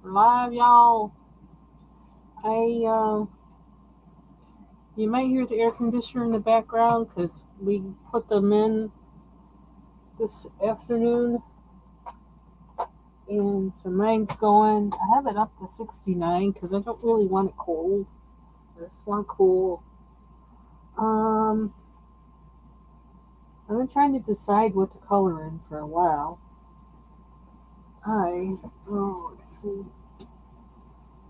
Live, y'all. You might hear the air conditioner in the background because we put them in this afternoon, and so mine's going. I have it up to 69 because I don't really want it cold. I just want cool. Um, I've been trying to decide what to color in for a while. Let's see.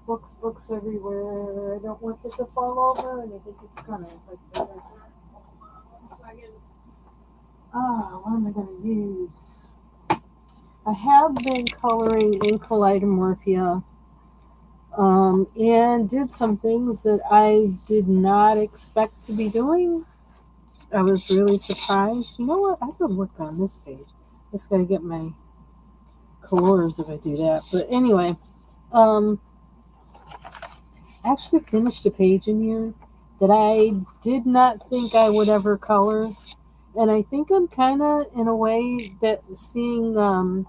Books everywhere. I don't want it to fall over, and I think it's gonna. Like, hold on 1 second. What am I going to use? I have been coloring in Kaleidomorphia and did some things that I did not expect to be doing. I was really surprised. You know what? I could work on this page. Just got to get my colors if I do that. But anyway, um, I actually finished a page in here that I did not think I would ever color. And I think I'm kind of in a way that seeing Dawn's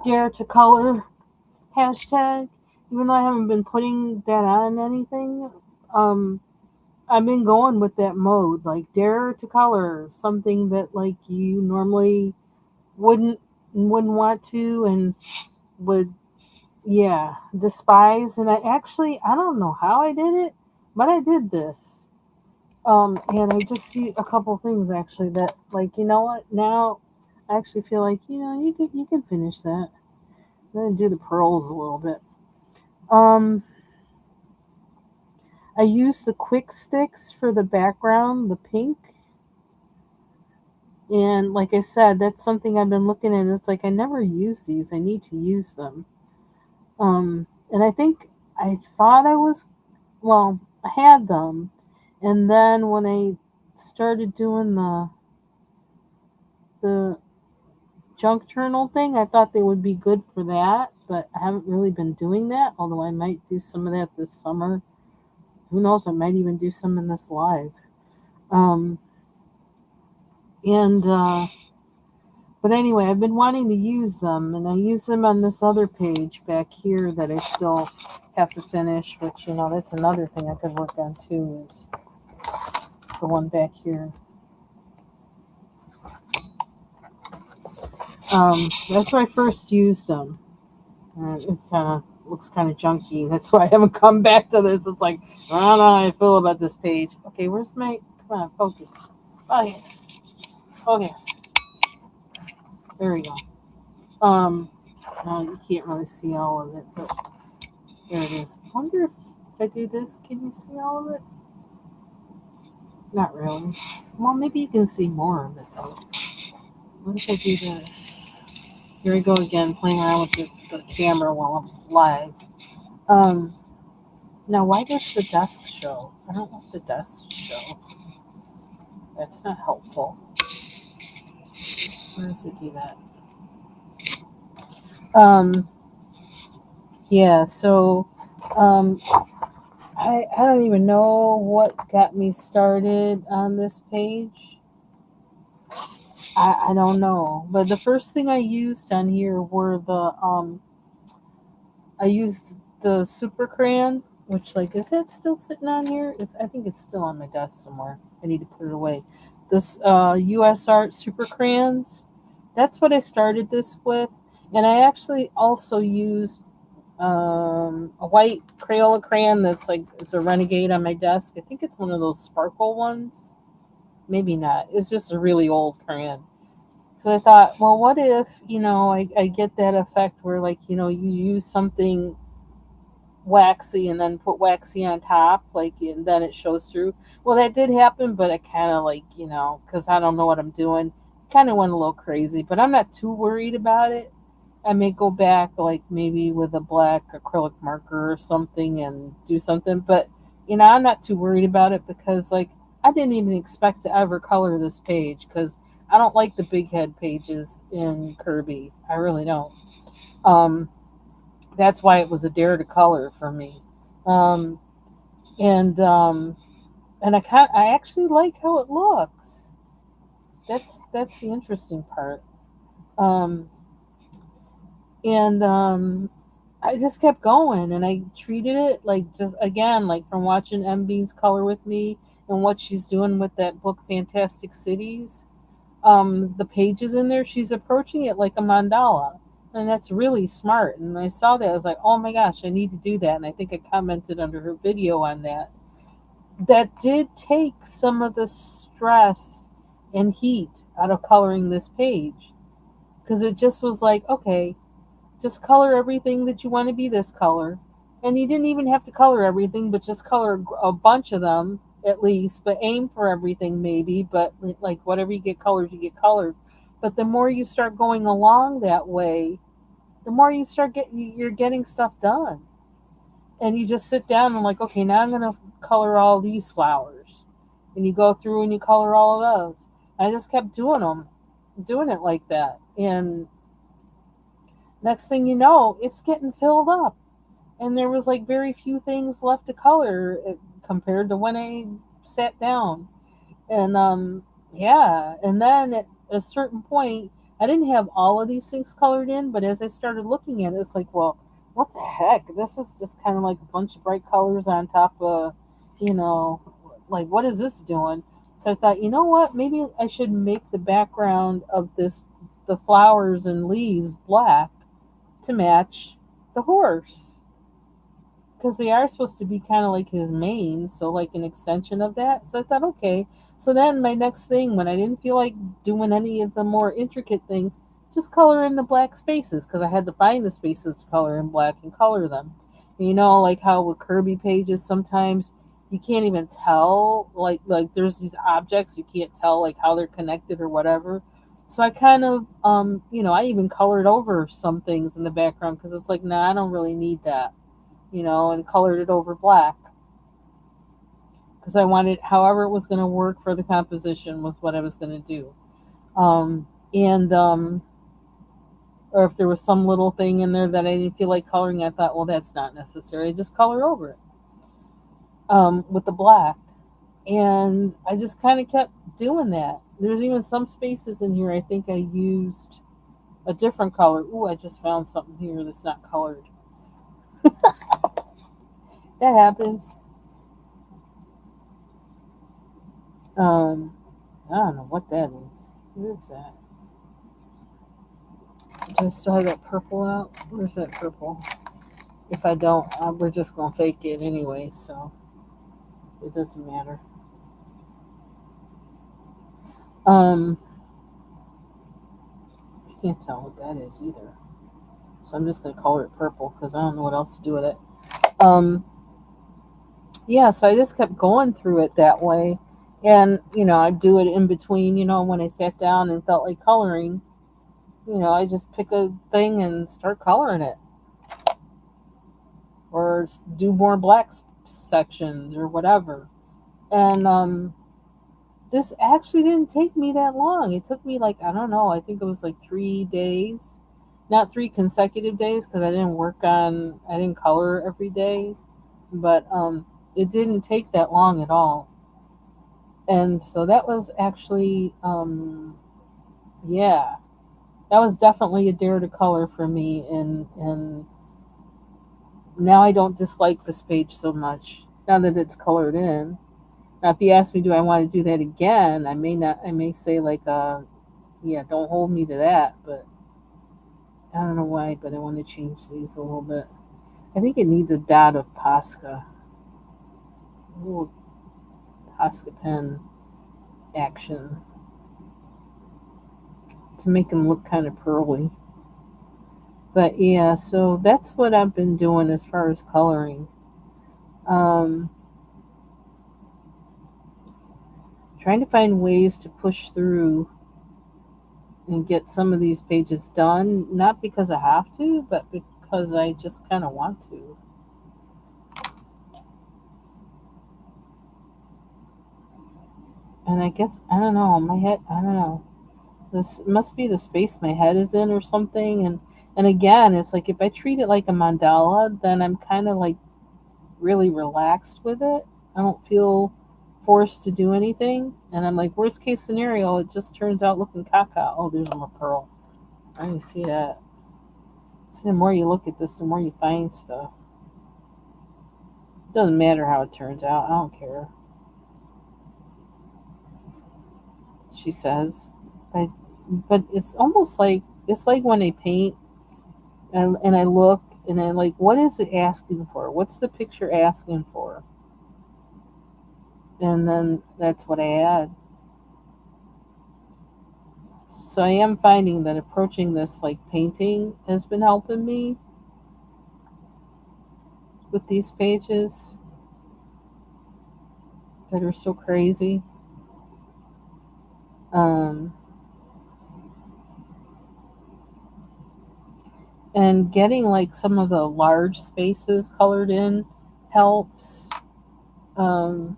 Dare to Color hashtag, even though I haven't been putting that on anything, um, I've been going with that mode, like Dare to Color, something that like you normally wouldn't wouldn't want to and would despise. And I don't know how I did it, but I did this. And I just see a couple things actually that like you know what now I actually feel like you can finish that. I'm gonna do the pearls a little bit. Um, I use the quick sticks for the background, the pink, and like I said, that's something I've been looking at. It's like I never use these. I need to use them. And I think I thought I was I had them, and then when I started doing the junk journal thing, I thought they would be good for that, but I haven't really been doing that. Although I might do some of that this summer. Who knows? I might even do some in this live. Um, and But anyway, I've been wanting to use them, and I use them on this other page back here that I still have to finish. Which that's another thing I could work on too. Is the one back here. That's where I first used them. It kind of looks kind of junky. That's why I haven't come back to this. It's like I don't know how I feel about this page. Okay, where's my? Come on, focus. Focus. Focus. There we go. Um, no, you can't really see all of it, but there it is. I wonder if I do this, can you see all of it? Not really. Well, maybe you can see more of it though. What if I do this? Here we go again, playing around with the camera while I'm live. Um, Now why does the desk show? I don't want the desk to show. That's not helpful. Where does it do that? Um, yeah, so um, I don't even know what got me started on this page. I don't know. But the first thing I used on here were I used the super crayon, which like is that still sitting on here? I think it's still on my desk somewhere. I need to put it away. This US Art super crayons. That's what I started this with. And I actually also used a white Crayola crayon that's like it's a Renegade on my desk. I think it's one of those sparkle ones. Maybe not. It's just a really old crayon. So I thought, well, what if, I get that effect where, like, you use something waxy and then put waxy on top, like, and then it shows through. Well, that did happen, but I kind of, like, because I don't know what I'm doing, kind of went a little crazy, but I'm not too worried about it. I may go back, like, maybe with a black acrylic marker or something and do something, but, I'm not too worried about it because, like, I didn't even expect to ever color this page because I don't like the big head pages in Kirby. I really don't. Um, that's why it was a dare to color for me. Um, and I actually like how it looks. That's the interesting part. Um, and I just kept going, and I treated it like, just again, like from watching M Bean's color with me and what she's doing with that book Fantastic Cities. The pages in there, she's approaching it like a mandala, and that's really smart. And I saw that, I was like, oh my gosh, I need to do that. And I think I commented under her video on that. That did take some of the stress and heat out of coloring this page, because it just was like, okay, just color everything that you want to be this color. And you didn't even have to color everything, but just color a bunch of them at least, but aim for everything maybe. But like whatever you get colored, you get colored. But the more you start going along that way, the more you're getting stuff done. And you just sit down and like, okay, now I'm gonna color all these flowers. And you go through and you color all of those. I just kept doing them, doing it like that. And next thing you know, it's getting filled up. And there was like very few things left to color compared to when I sat down. And yeah, and then at a certain point, I didn't have all of these things colored in, but as I started looking at it, it's like, well, what the heck? This is just kind of like a bunch of bright colors on top of, you know, like what is this doing? So I thought, you know what? Maybe I should make the background of the flowers and leaves black to match the horse, because they are supposed to be kind of like his mane, so like an extension of that. So I thought, okay. So then my next thing, when I didn't feel like doing any of the more intricate things, just color in the black spaces, because I had to find the spaces to color in black and color them. You know, like how with Kirby pages, sometimes you can't even tell, like there's these objects you can't tell like how they're connected or whatever. So I kind of, I even colored over some things in the background, because it's like, nah, I don't really need that, and colored it over black, because I wanted, however it was going to work for the composition was what I was going to do. And or if there was some little thing in there that I didn't feel like coloring, I thought, well, that's not necessary. Just color over it with the black. And I just kind of kept doing that. There's even some spaces in here I think I used a different color. Ooh, I just found something here that's not colored. That happens. I don't know what that is. What is that? Do I still have that purple out? Where's that purple? If I don't, we're just going to fake it anyway, so it doesn't matter. Um, I can't tell what that is either. So I'm just going to color it purple because I don't know what else to do with it. Yeah, so I just kept going through it that way. And, I'd do it in between, when I sat down and felt like coloring, I just pick a thing and start coloring it. Or do more black sections or whatever. And this actually didn't take me that long. It took me like, I don't know, I think it was like 3 days. Not 3 consecutive days, because I didn't color every day. But it didn't take that long at all. And so that was actually, yeah, that was definitely a dare to color for me. And now I don't dislike this page so much now that it's colored in. Now, if you ask me, do I want to do that again? I may not. I may say like, yeah, don't hold me to that. But I don't know why. But I want to change these a little bit. I think it needs a dot of Posca, a little Posca pen action to make them look kind of pearly. But yeah, so that's what I've been doing as far as coloring. Um, Trying to find ways to push through and get some of these pages done, not because I have to, but because I just kind of want to. And I guess, I don't know, my head, I don't know. This must be the space my head is in or something. And again, it's like if I treat it like a mandala, then I'm kind of like really relaxed with it. I don't feel forced to do anything. And I'm like, worst case scenario, it just turns out looking caca. Oh, there's my pearl. I didn't see that. So the more you look at this, the more you find stuff. It doesn't matter how it turns out. I don't care. She says, but it's almost like it's like when they paint and I look and I like, what is it asking for? What's the picture asking for? And then that's what I add. So I am finding that approaching this like painting has been helping me with these pages that are so crazy. Um, and getting like some of the large spaces colored in helps. Um,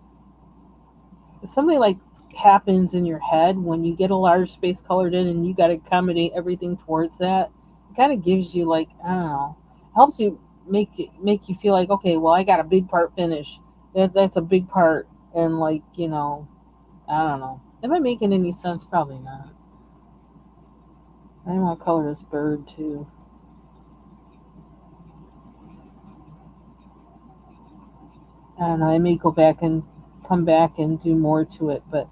something like happens in your head when you get a large space colored in and you got to accommodate everything towards that. It kind of gives you like, I don't know, helps you make you feel like, okay, well, I got a big part finished. That's a big part, and like, I don't know. Am I making any sense? Probably not. I want to color this bird too. I don't know. I may go back and come back and do more to it, but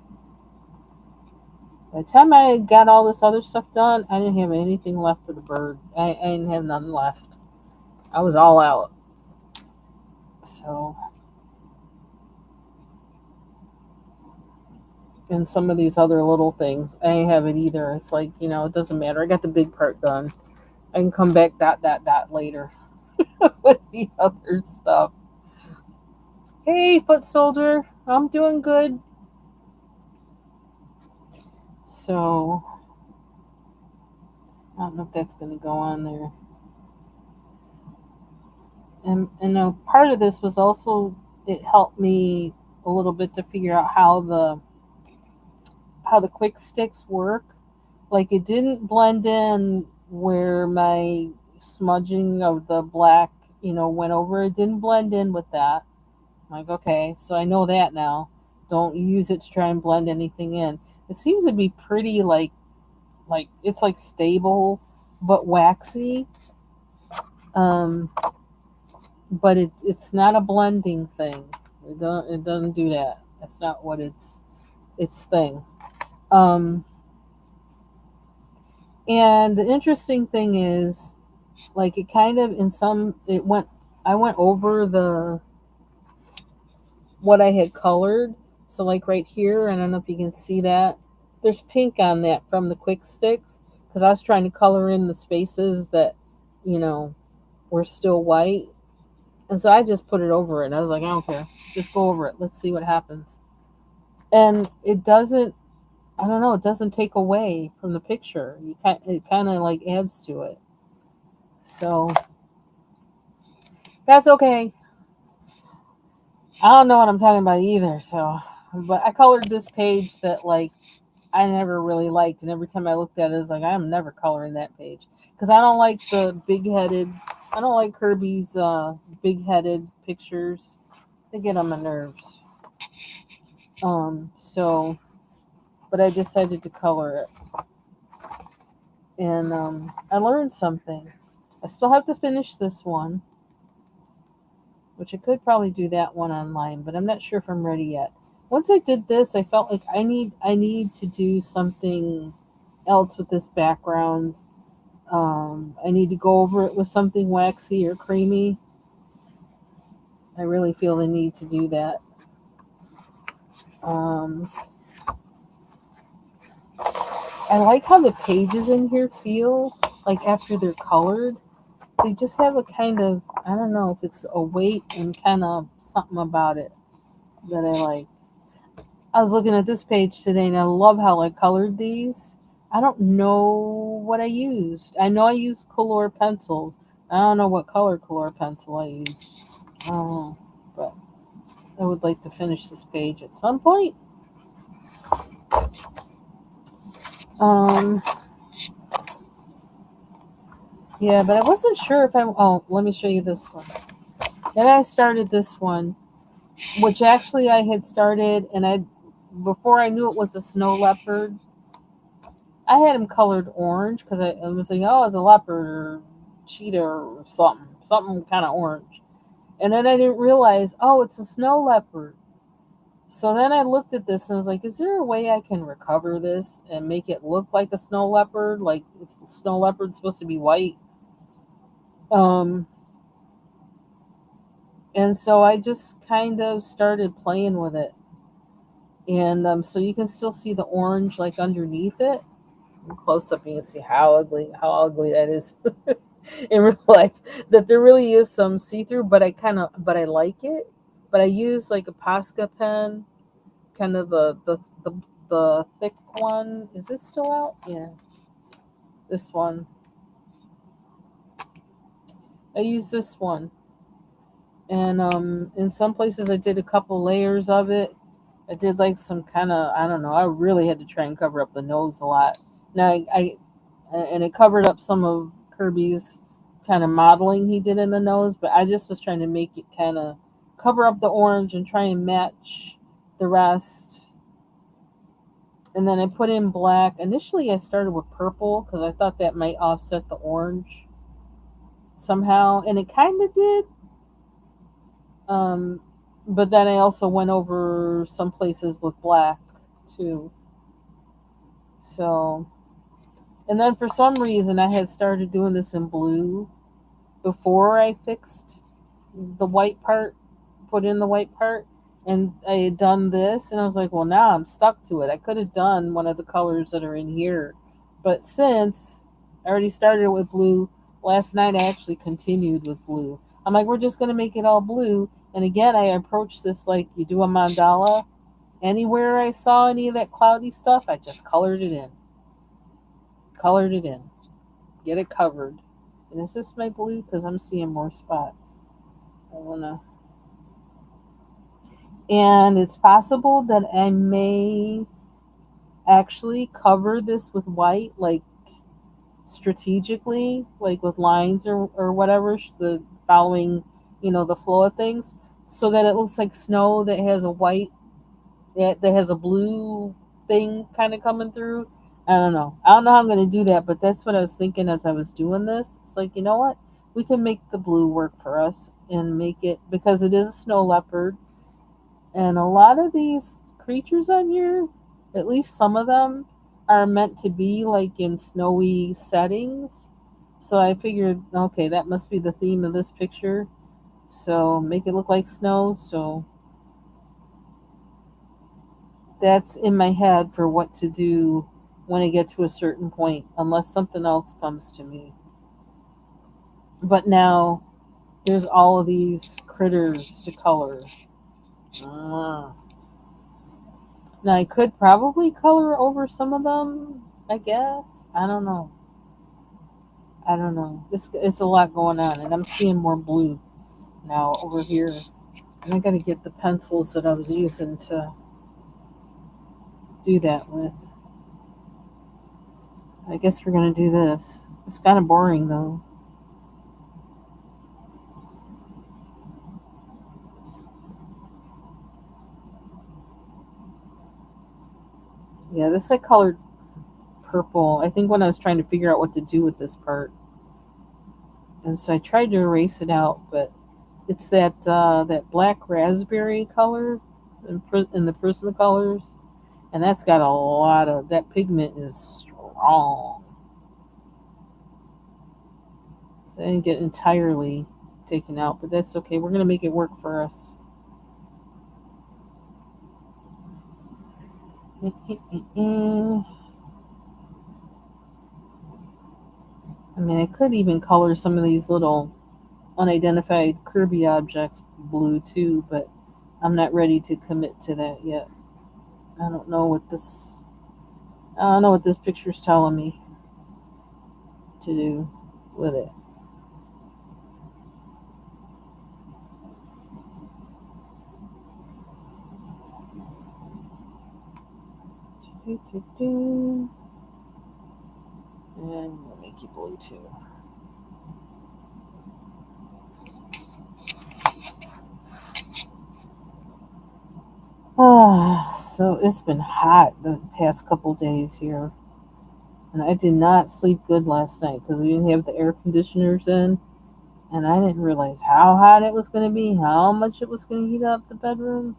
by the time I got all this other stuff done, I didn't have anything left for the bird. I didn't have nothing left. I was all out. So, and some of these other little things, I ain't have it either. It's like, it doesn't matter. I got the big part done. I can come back dot later with the other stuff. Hey, foot soldier, I'm doing good. So, I don't know if that's going to go on there. And a part of this was also, it helped me a little bit to figure out how the quick sticks work. Like it didn't blend in where my smudging of the black, went over. It didn't blend in with that. I'm like, okay, so I know that now. Don't use it to try and blend anything in. It seems to be pretty like it's like stable but waxy. Um, but it's not a blending thing. It doesn't do that. That's not what its thing. Um, and the interesting thing is, like it kind of in some it went I went over the what I had colored. So like right here, I don't know if you can see that. There's pink on that from the quick sticks because I was trying to color in the spaces that, you know, were still white. And so I just put it over it. I was like, I don't care. Just go over it. Let's see what happens. And it doesn't, I don't know, it doesn't take away from the picture. It kind of like adds to it. So that's okay. I don't know what I'm talking about either. So, but I colored this page that like I never really liked, and every time I looked at it, I was like, I'm never coloring that page because I don't like the big headed. I don't like Kirby's big headed pictures. They get on my nerves. So, but I decided to color it, and I learned something. I still have to finish this one, which I could probably do that one online, but I'm not sure if I'm ready yet. Once I did this, I felt like I need to do something else with this background. I need to go over it with something waxy or creamy. I really feel the need to do that. Um, I like how the pages in here feel like after they're colored. They just have a kind of, I don't know if it's a weight and kind of something about it that I like. I was looking at this page today and I love how I colored these. I don't know what I used. I know I used color pencils. I don't know what color pencil I used. But I would like to finish this page at some point. Um, yeah, but I wasn't sure if I. Oh, let me show you this one. Then I started this one, which actually I had started, and I before I knew it was a snow leopard. I had him colored orange because I was like, oh, it's a leopard or cheetah or something kind of orange. And then I didn't realize, oh, it's a snow leopard. So then I looked at this and I was like, is there a way I can recover this and make it look like a snow leopard? Like snow leopard's supposed to be white. Um, and so I just kind of started playing with it. And so you can still see the orange like underneath it. Close up, you can see how ugly that is in real life. That there really is some see through, but I like it. But I use like a Posca pen, kind of the thick one. Is this still out? Yeah, this one. I use this one, and in some places I did a couple layers of it. I did like some kind of, I don't know. I really had to try and cover up the nose a lot. Now I and it covered up some of Kirby's kind of modeling he did in the nose, but I just was trying to make it kind of cover up the orange and try and match the rest. And then I put in black. Initially, I started with purple because I thought that might offset the orange somehow, and it kind of did. Um, but then I also went over some places with black too. So, and then for some reason, I had started doing this in blue before I fixed the white part, put in the white part, and I had done this, and I was like, well, now I'm stuck to it. I could have done one of the colors that are in here, but since I already started with blue, last night I actually continued with blue. I'm like, we're just going to make it all blue. And again, I approached this like you do a mandala. Anywhere I saw any of that cloudy stuff, I just colored it in, get it covered. And is this my blue? Because I'm seeing more spots. I wanna, and it's possible that I may actually cover this with white, like strategically, like with lines or whatever, the following, the flow of things, so that it looks like snow that has a white, that has a blue thing kind of coming through. I don't know. I don't know how I'm going to do that, but that's what I was thinking as I was doing this. It's like, you know what? We can make the blue work for us and make it, because it is a snow leopard. And a lot of these creatures on here, at least some of them, are meant to be like in snowy settings. So I figured, okay, that must be the theme of this picture. So make it look like snow. So that's in my head for what to do when I get to a certain point, unless something else comes to me. But now there's all of these critters to color. Ah. Now I could probably color over some of them, I guess. I don't know. I don't know. It's a lot going on, and I'm seeing more blue now over here. And I got to get the pencils that I was using to do that with. I guess we're gonna do this. It's kind of boring though. Yeah, this I colored purple. I think when I was trying to figure out what to do with this part, and so I tried to erase it out, but it's that black raspberry color in the Prismacolors, and that's got a lot of that pigment is strong. So I didn't get entirely taken out, but that's okay. We're gonna make it work for us. I mean, I could even color some of these little unidentified Kirby objects blue too, but I'm not ready to commit to that yet. I don't know what this. I don't know what this picture's telling me to do with it. And we'll make you blue too. So it's been hot the past couple days here. And I did not sleep good last night because we didn't have the air conditioners in. And I didn't realize how hot it was going to be, how much it was going to heat up the bedroom.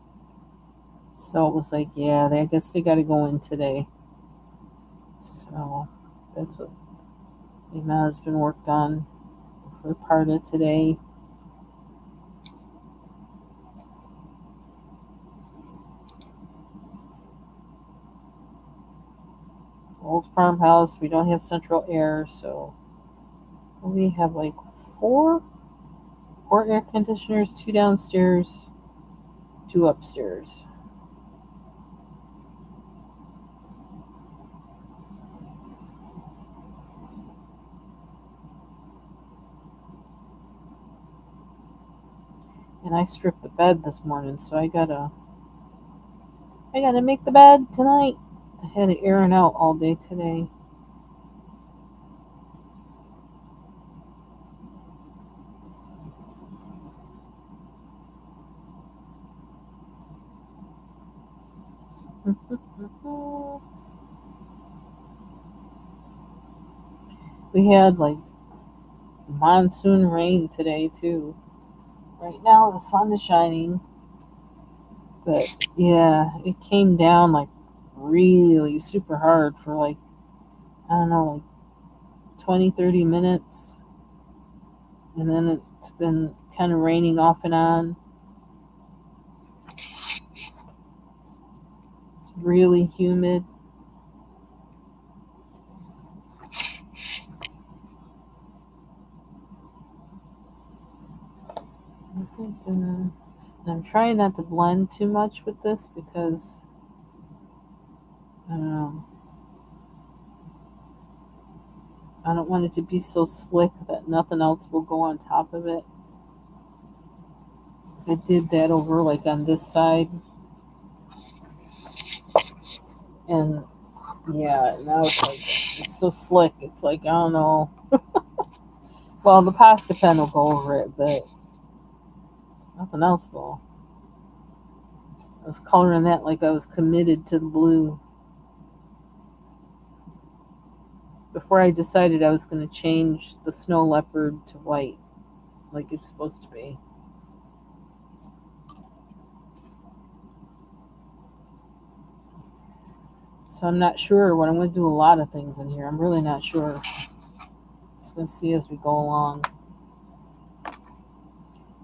So it was like, yeah, I guess they got to go in today. So that's what my husband worked on for part of today. Old farmhouse, we don't have central air, so we have like four air conditioners, two downstairs, two upstairs. And I stripped the bed this morning, so I gotta make the bed tonight. I had it airing out all day today. We had like monsoon rain today too. Right now the sun is shining, but yeah, it came down like really super hard for like, I don't know, like 20, 30 minutes. And then it's been kind of raining off and on. It's really humid. And I'm trying not to blend too much with this because I don't know. I don't want it to be so slick that nothing else will go on top of it. I did that over like on this side, and yeah, now it's like it's so slick. It's like, I don't know. Well, the Posca pen will go over it, but nothing else will. I was coloring that like I was committed to the blue before I decided I was going to change the snow leopard to white, like it's supposed to be. So I'm not sure what I'm going to do. A lot of things in here. I'm really not sure. Just going to see as we go along.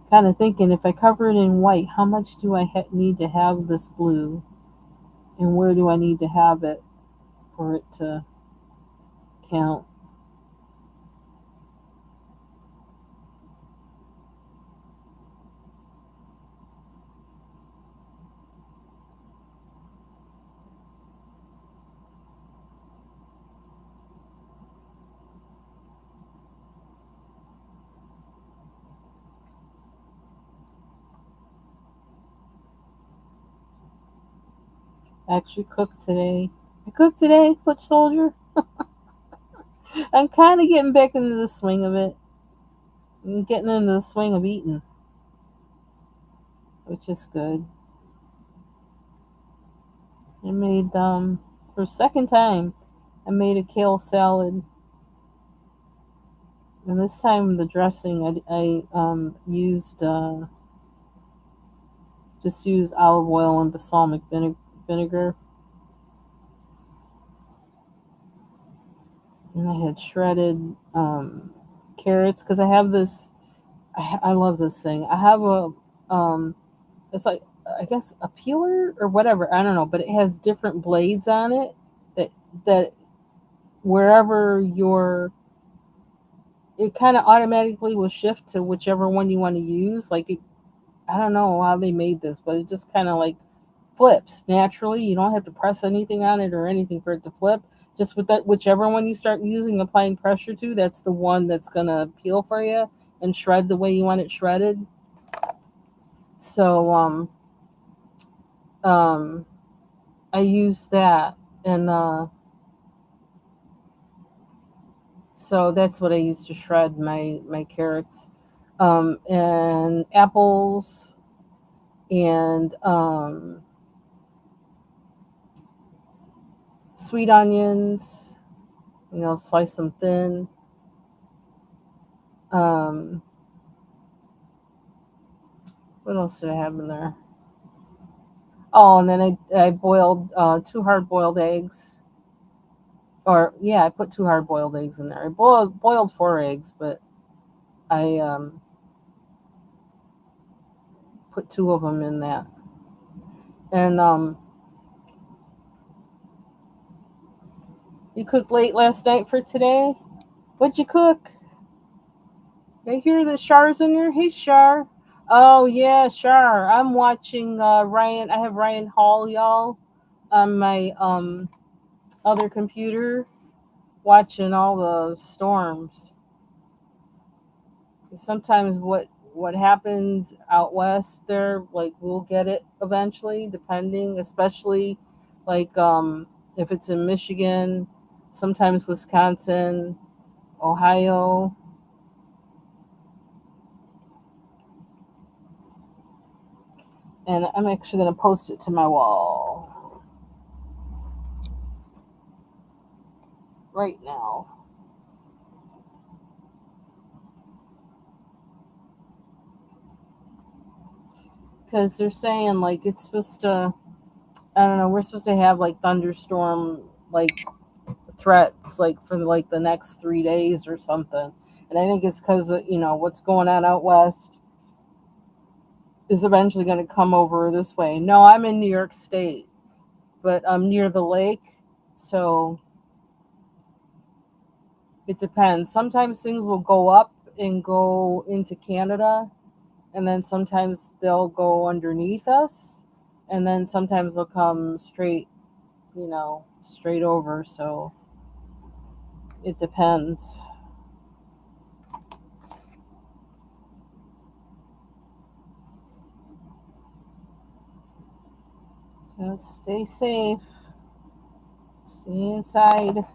Kind of thinking, if I cover it in white, how much do I need to have this blue, and where do I need to have it for it to count? I actually cooked today. I cooked today, foot soldier. I'm kind of getting back into the swing of it. I'm getting into the swing of eating, which is good. I made for a second time. I made a kale salad, and this time the dressing I used just used olive oil and balsamic vinegar, and I had shredded carrots because I have this. I love this thing. I have a it's like, I guess a peeler or whatever. I don't know, but it has different blades on it that that wherever your it kind of automatically will shift to whichever one you want to use. Like I don't know how they made this, but it just kind of like flips naturally. You don't have to press anything on it or anything for it to flip. Just with that, whichever one you start using, applying pressure to, that's the one that's gonna peel for you and shred the way you want it shredded. So um, I use that, and so that's what I use to shred my carrots, and apples, and sweet onions, Slice them thin. Um, what else did I have in there? Oh, and then I boiled 2 hard-boiled eggs. Or yeah, I put 2 hard-boiled eggs in there. I boiled 4 eggs, but I put 2 of them in that. And you cooked late last night for today? What'd you cook? I hear that Char's in there. Hey, Char. Oh yeah, Char. I'm watching Ryan. I have Ryan Hall, y'all, on my other computer, watching all the storms. Sometimes what happens out west there, like we'll get it eventually, depending, especially like if it's in Michigan, sometimes Wisconsin, Ohio. And I'm actually going to post it to my wall right now. Because they're saying like it's supposed to, I don't know, we're supposed to have like thunderstorm like threats like for like the next 3 days or something. And I think it's because what's going on out west is eventually going to come over this way. No, I'm in New York State, but I'm near the lake, so it depends. Sometimes things will go up and go into Canada, and then sometimes they'll go underneath us, and then sometimes they'll come straight, straight over. So it depends. So stay safe, stay inside.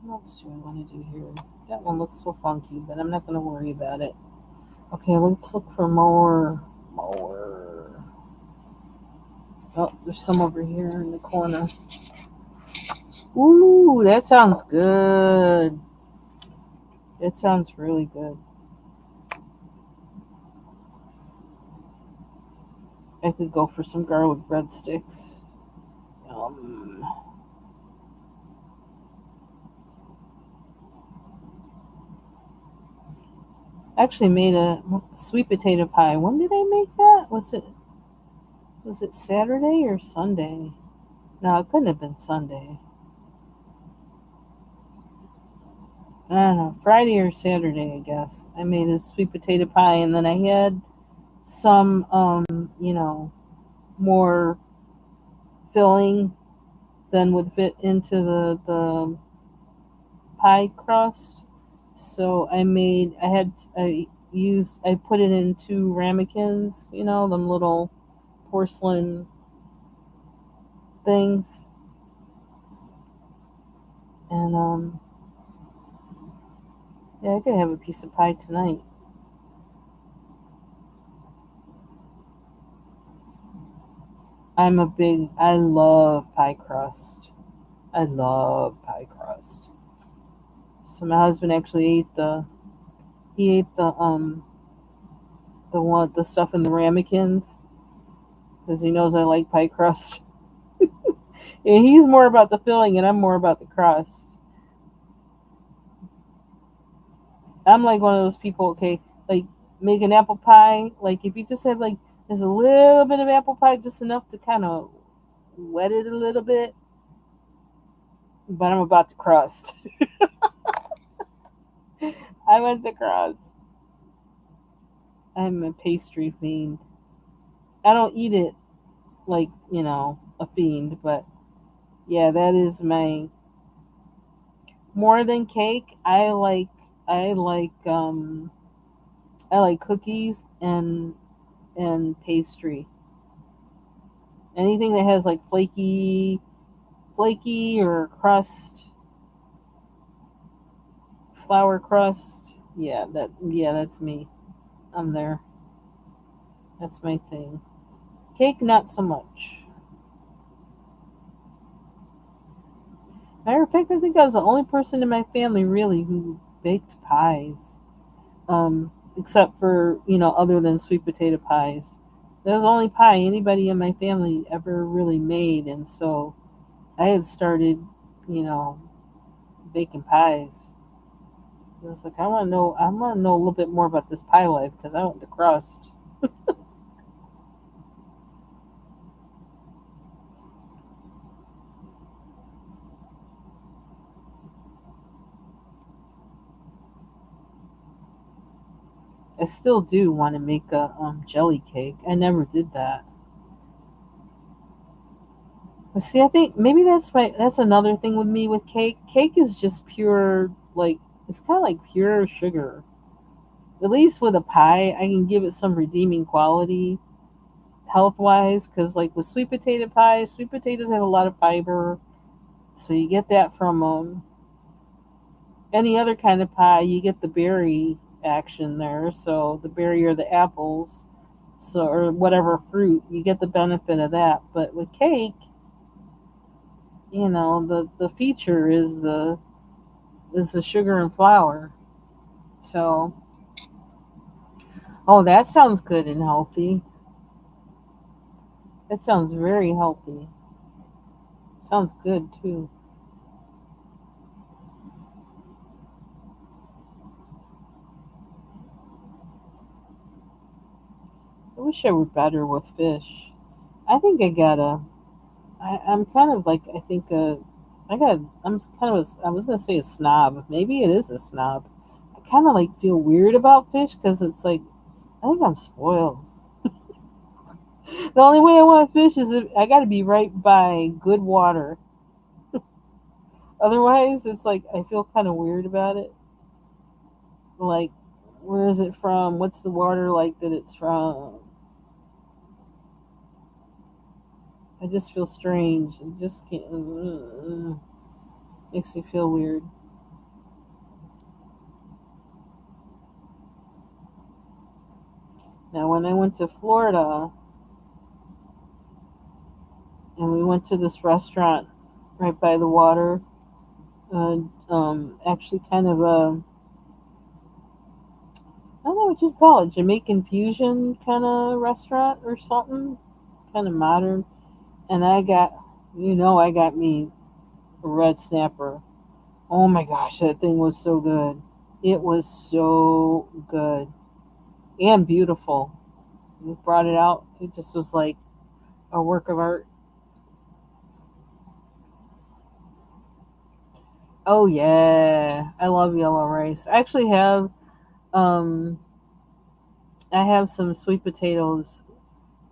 What else do I want to do here? That one looks so funky, but I'm not going to worry about it. Okay, let's look for more. More. Oh, there's some over here in the corner. Ooh, that sounds good. It sounds really good. I could go for some garlic breadsticks. Actually made a sweet potato pie. When did I make that? Was it Saturday or Sunday? No, it couldn't have been Sunday. I don't know, Friday or Saturday, I guess. I made a sweet potato pie, and then I had some, more filling than would fit into the pie crust. So I put it in 2 ramekins, them little porcelain things, and yeah, I could have a piece of pie tonight. I love pie crust. I love pie crust. So my husband actually he ate the stuff in the ramekins because he knows I like pie crust. Yeah, he's more about the filling and I'm more about the crust. I'm like one of those people, okay, like make an apple pie, like if you just have like there's a little bit of apple pie, just enough to kind of wet it a little bit, but I'm about the crust. I want the crust. I'm a pastry fiend. I don't eat it like, a fiend, but yeah, that is my more than cake. I like I like cookies and pastry. Anything that has like flaky or crust, flour crust. Yeah, that's me. I'm there. That's my thing. Cake, not so much. Matter of fact, I think I was the only person in my family really who baked pies. Except for, other than sweet potato pies. That was the only pie anybody in my family ever really made, and so I had started, you know, baking pies. It's like I want to know a little bit more about this pie life because I want the crust. I still do want to make a jelly cake. I never did that. But see, I think maybe that's another thing with me with cake. Cake is just pure, like, it's kind of like pure sugar. At least with a pie, I can give it some redeeming quality health wise. Because, like, with sweet potato pie, sweet potatoes have a lot of fiber. So you get that from any other kind of pie, you get the berry action there. So the berry or the apples, so or whatever fruit, you get the benefit of that. But with cake, the feature is the sugar and flour. So, oh, that sounds good and healthy. That sounds very healthy. Sounds good too. I wish I were better with fish. I think I gotta. I'm kind of like I think I'm kind of I was gonna say a snob. Maybe it is a snob. I kind of like feel weird about fish because it's like I think I'm spoiled. The only way I want fish is if I got to be right by good water. Otherwise, it's like I feel kind of weird about it. Like, where is it from? What's the water like that it's from? I just feel strange. It just can't. Makes me feel weird. Now, when I went to Florida and we went to this restaurant right by the water, actually kind of a, I don't know what you'd call it, Jamaican fusion kind of restaurant or something, kind of modern. And I got me a red snapper. Oh my gosh, that thing was so good. It was so good and beautiful. We brought it out. It just was like a work of art. Oh yeah, I love yellow rice. Um I have some sweet potatoes.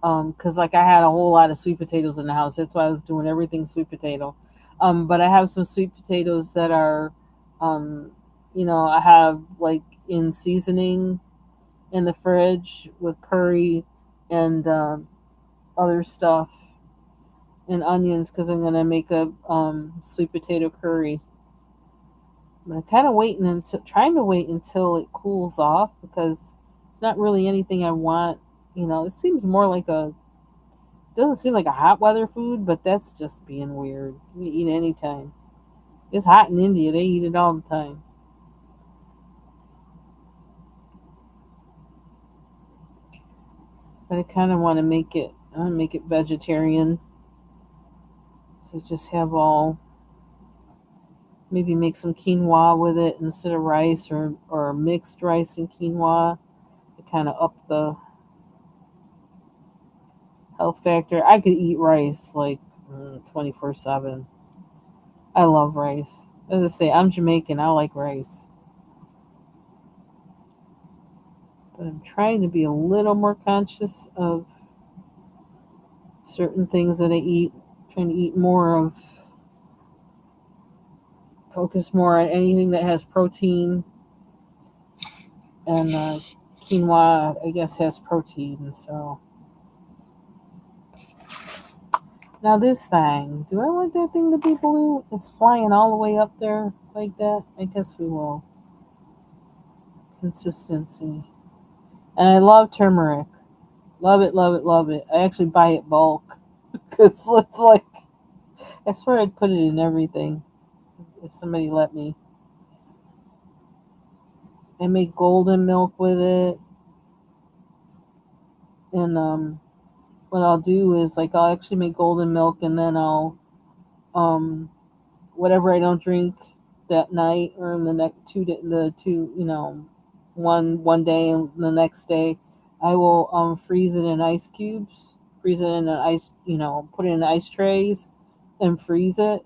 Because like I had a whole lot of sweet potatoes in the house. That's why I was doing everything sweet potato. But I have some sweet potatoes that are, um, I have like in seasoning in the fridge with curry and other stuff and onions because I'm gonna make a sweet potato curry. But I'm kind of trying to wait until it cools off because it's not really anything I want. It seems more like a doesn't seem like a hot weather food, but that's just being weird. You eat it anytime. It's hot in India; they eat it all the time. But I kind of want to make it. I want to make it vegetarian, so just have all. Maybe make some quinoa with it instead of rice, or mixed rice and quinoa to kind of up the health factor. I could eat rice like 24/7. I love rice. As I say, I'm Jamaican. I like rice, but I'm trying to be a little more conscious of certain things that I eat. Trying to eat more of, focus more on anything that has protein. And quinoa, I guess, has protein. So now this thing, do I want that thing to be blue? It's flying all the way up there like that. I guess we will consistency. And I love turmeric. Love it, love it, love it. I actually buy it bulk because it's like I swear I'd put it in everything if somebody let me. I make golden milk with it, and what I'll do is like I'll actually make golden milk, and then I'll um, whatever I don't drink that night or in the next the two, one day and the next day, I will freeze it in ice cubes, freeze it in an ice, put it in ice trays, and freeze it.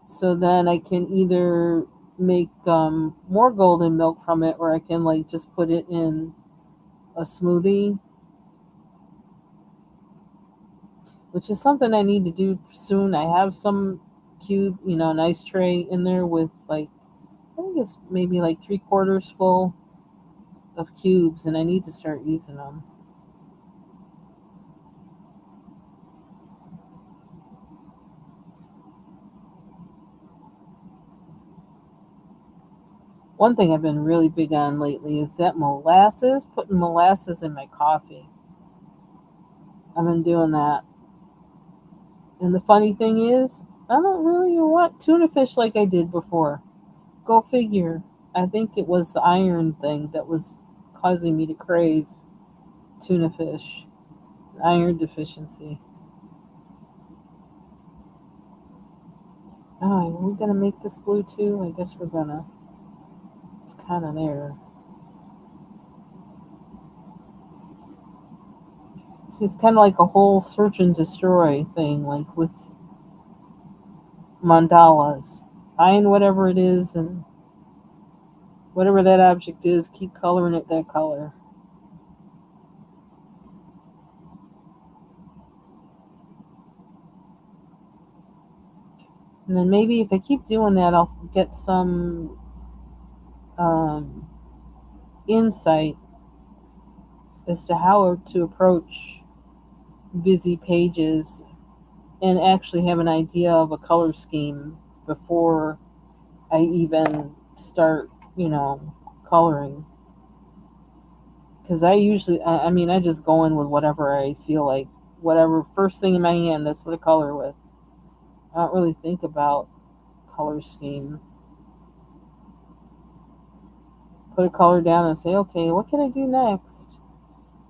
So then I can either make more golden milk from it, or I can like just put it in a smoothie, which is something I need to do soon. I have some cube, an ice tray in there with like I think it's maybe like 3/4 full of cubes, and I need to start using them. One thing I've been really big on lately is that molasses, putting molasses in my coffee. I've been doing that. And the funny thing is, I don't really want tuna fish like I did before. Go figure. I think it was the iron thing that was causing me to crave tuna fish. Iron deficiency. Oh, are we gonna make this blue too? I guess we're gonna. It's kind of there. So it's kind of like a whole search and destroy thing, like with mandalas. Find whatever it is and whatever that object is, keep coloring it that color. And then maybe if I keep doing that, I'll get some um, insight as to how to approach busy pages and actually have an idea of a color scheme before I even start, coloring. Because I usually, I mean, I just go in with whatever I feel like, whatever first thing in my hand, that's what I color with. I don't really think about color scheme. Put a color down and say, okay, what can I do next?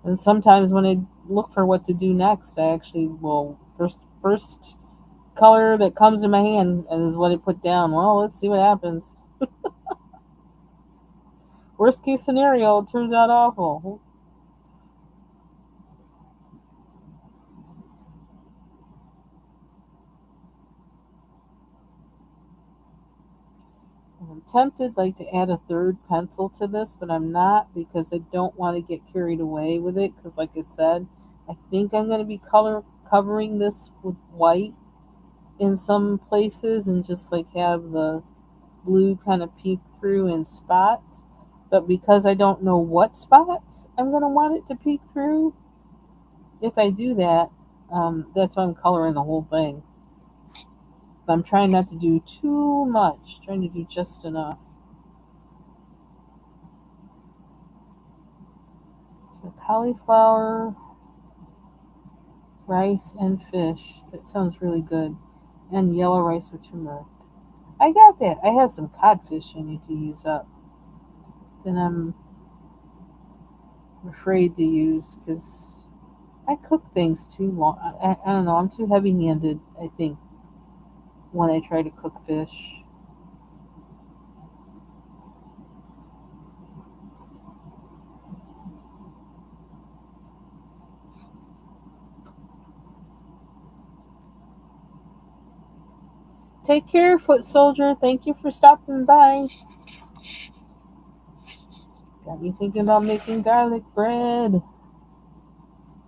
And sometimes when I look for what to do next, I actually will first color that comes in my hand is what I put down. Well, let's see what happens. Worst case scenario, it turns out awful. I'm tempted like to add a third pencil to this, but I'm not because I don't want to get carried away with it. Because, like I said, I think I'm going to be color covering this with white in some places and just like have the blue kind of peek through in spots. But because I don't know what spots I'm going to want it to peek through, if I do that, that's why I'm coloring the whole thing. But I'm trying not to do too much, trying to do just enough. So cauliflower, rice, and fish. That sounds really good. And yellow rice with turmeric. I got that. I have some codfish I need to use up. Then I'm afraid to use because I cook things too long. I don't know. I'm too heavy handed, I think, when I try to cook fish. Take care, foot soldier. Thank you for stopping by. Got me thinking about making garlic bread.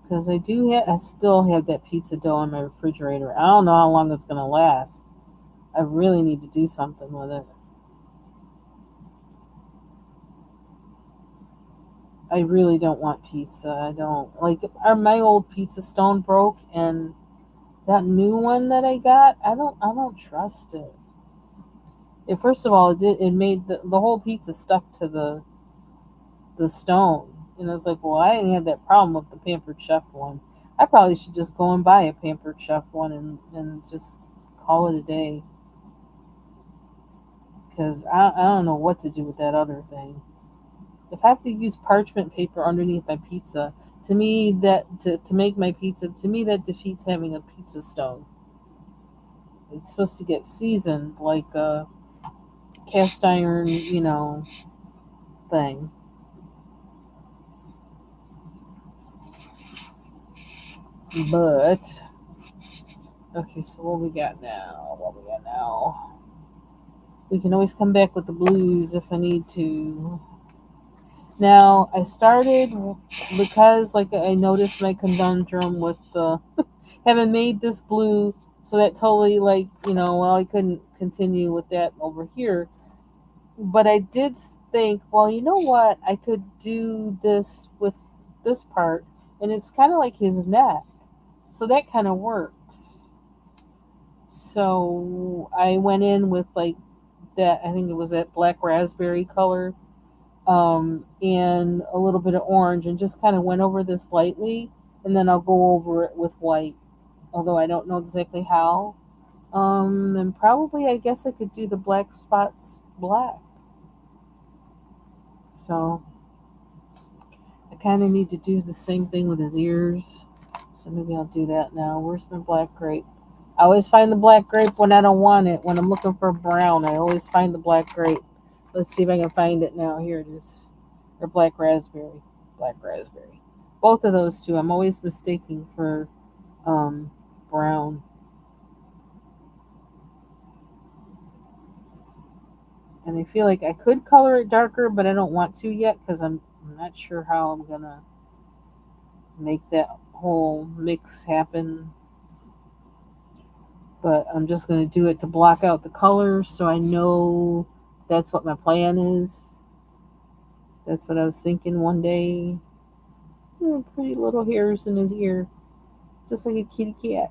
Because I still have that pizza dough in my refrigerator. I don't know how long it's going to last. I really need to do something with it. I really don't want pizza. I don't like my old pizza stone broke, and that new one that I got, I don't trust it. First of all, it made the whole pizza stuck to the stone. And I was like, well, I didn't have that problem with the Pampered Chef one. I probably should just go and buy a Pampered Chef one and just call it a day. Because I don't know what to do with that other thing. If I have to use parchment paper underneath my pizza, to me to make my pizza, to me that defeats having a pizza stone. It's supposed to get seasoned like a cast iron, thing. But okay, so what we got now? What we got now? We can always come back with the blues if I need to. Now I started because like I noticed my conundrum with the having made this blue, so that totally like well I couldn't continue with that over here. But I did think, well, you know what? I could do this with this part, and it's kind of like his neck, so that kind of works. So I went in with like that. I think it was that black raspberry color, and a little bit of orange, and just kind of went over this lightly, and then I'll go over it with white. Although I don't know exactly how. And probably I guess I could do the black spots black. So I kind of need to do the same thing with his ears. So maybe I'll do that now. Where's my black grape? I always find the black grape when I don't want it. When I'm looking for brown, I always find the black grape. Let's see if I can find it now. Here it is. Or black raspberry. Black raspberry. Both of those two I'm always mistaking for brown. And I feel like I could color it darker, but I don't want to yet because I'm not sure how I'm going to make that whole mix happen. But I'm just going to do it to block out the colors so I know that's what my plan is. That's what I was thinking one day. Pretty little hairs in his ear, just like a kitty cat.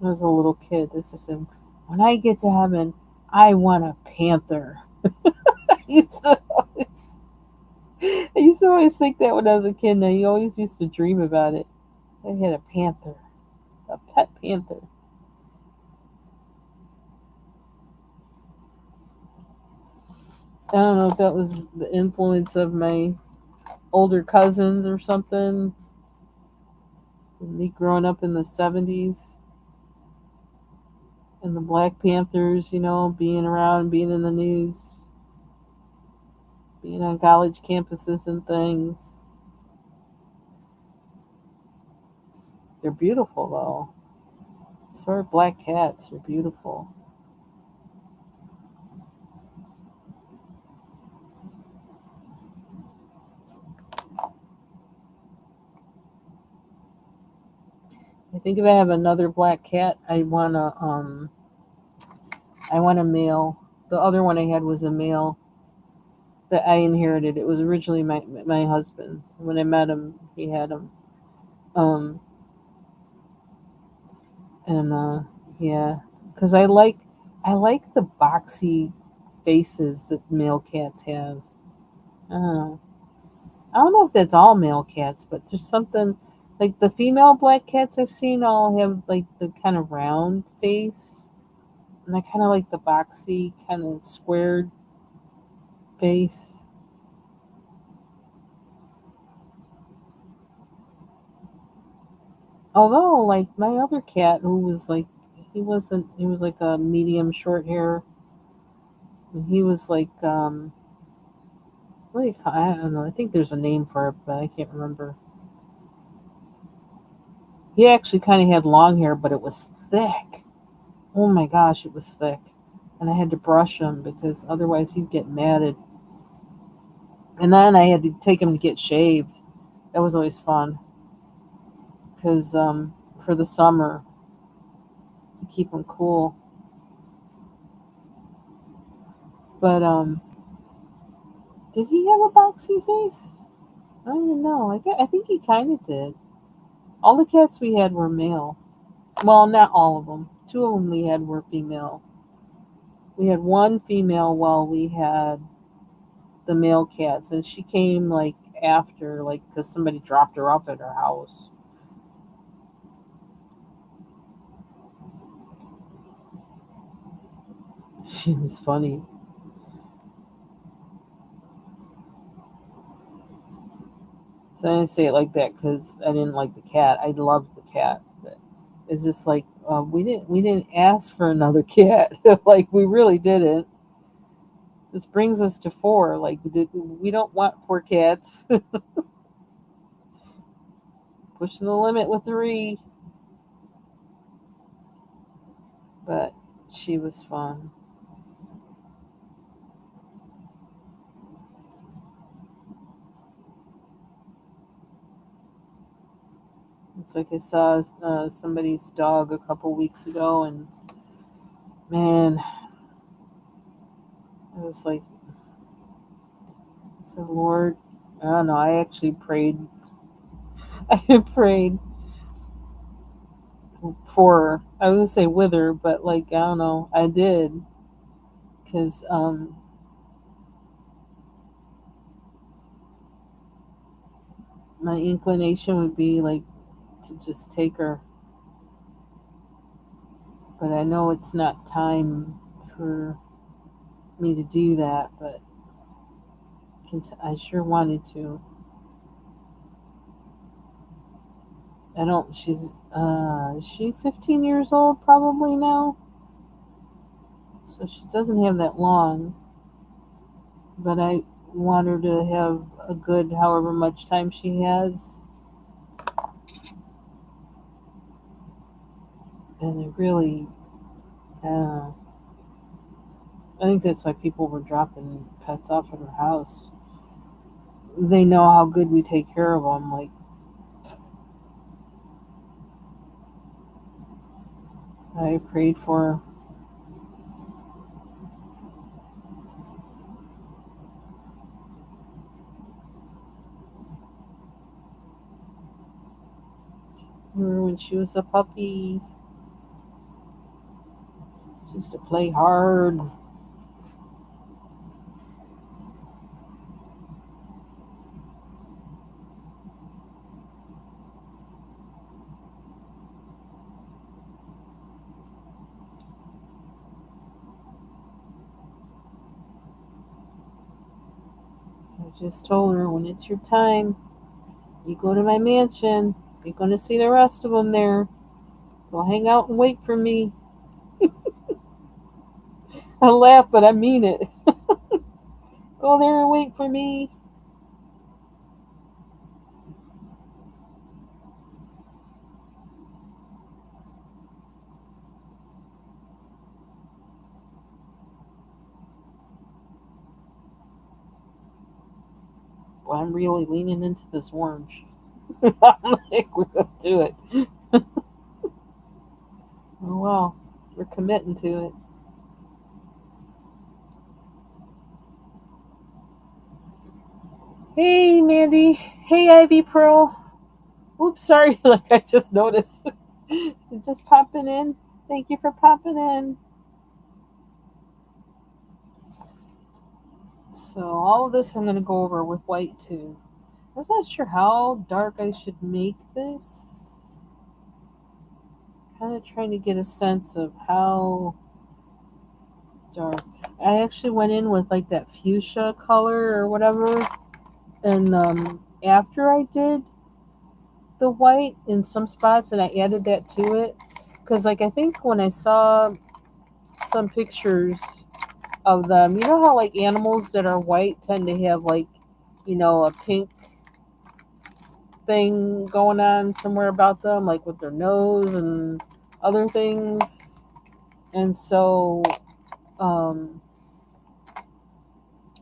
As a little kid, this is him. When I get to heaven, I want a panther. I used to always, I used to always think that when I was a kid. Now you always used to dream about it. I had a panther, a pet panther. I don't know if that was the influence of my older cousins or something. Me growing up in the 70s and the Black Panthers, being around, being in the news, being on college campuses and things. They're beautiful though. Sort of black cats are beautiful. I think if I have another black cat, I want a male. The other one I had was a male that I inherited. It was originally my husband's. When I met him, he had him. Um, and yeah, because I like the boxy faces that male cats have. Uh, I don't know if that's all male cats, but there's something like the female black cats I've seen all have like the kind of round face, and I kind of like the boxy kind of squared face. Although, like my other cat, who was like, he was like a medium short hair, and he was like, what do you call? I don't know. I think there's a name for it, but I can't remember. He actually kind of had long hair, but it was thick. Oh my gosh, it was thick, and I had to brush him because otherwise he'd get matted. And then I had to take him to get shaved. That was always fun because for the summer to keep him cool. But Did he have a boxy face? I don't even know. I think he kind of did. All the cats we had were male. Well, not all of them. Two of them we had were female. We had one female while we had the male cats, and she came like after, like, because somebody dropped her off at her house. She was funny. So I didn't say it like that because I didn't like the cat. I loved the cat, but it's just like we didn't ask for another cat. Like we really didn't. This brings us to four. Like we don't want four cats. Pushing the limit with three, but she was fun. It's like I saw somebody's dog a couple weeks ago, and man, I was like, I said, Lord, I don't know. I actually prayed. I prayed for her. I was gonna say with her, but like I don't know. I did because my inclination would be like to just take her, but I know it's not time for me to do that. But I sure wanted to. I don't. Is she 15 years old probably now? So she doesn't have that long. But I want her to have a good however much time she has. And it really, I I think that's why people were dropping pets off at her house. They know how good we take care of them. Like I prayed for her when she was a puppy. She used to play hard. So I just told her when it's your time, you go to my mansion. You're going to see the rest of them there. Go hang out and wait for me. I laugh, but I mean it. Go there and wait for me. Well, I'm really leaning into this orange. I'm like, we're going to do it. Oh, well, we're committing to it. Hey, Mandy. Hey, Ivy Pearl. Oops, sorry. Like I just noticed. Just popping in. Thank you for popping in. So all of this I'm going to go over with white too. I was not sure how dark I should make this. Kind of trying to get a sense of how dark. I actually went in with like that fuchsia color or whatever, and after I did the white in some spots, and I added that to it, because like I think when I saw some pictures of them, you know how like animals that are white tend to have like, a pink thing going on somewhere about them, like with their nose and other things. And so um,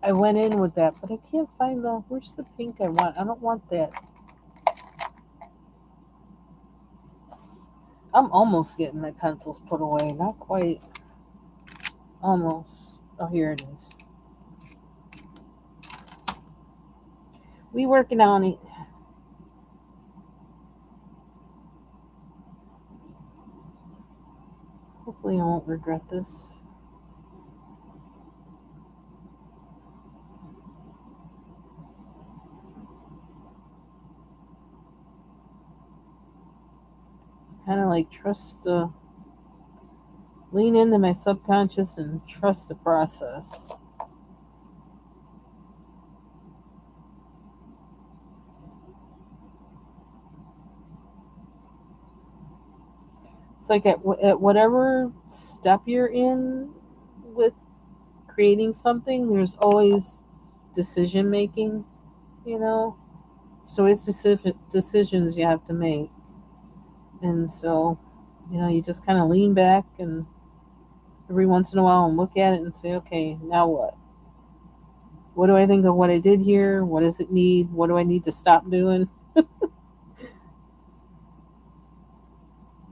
I went in with that, but I can't find where's the pink I want? I don't want that. I'm almost getting my pencils put away. Not quite. Almost. Oh, here it is. We working on it. Hopefully I won't regret this. It's kind of like lean into my subconscious and trust the process. It's like at whatever step you're in with creating something, there's always decision making, you know? So it's decisions you have to make. And so, you just kind of lean back and every once in a while and look at it and say, okay, now what? What do I think of what I did here? What does it need? What do I need to stop doing?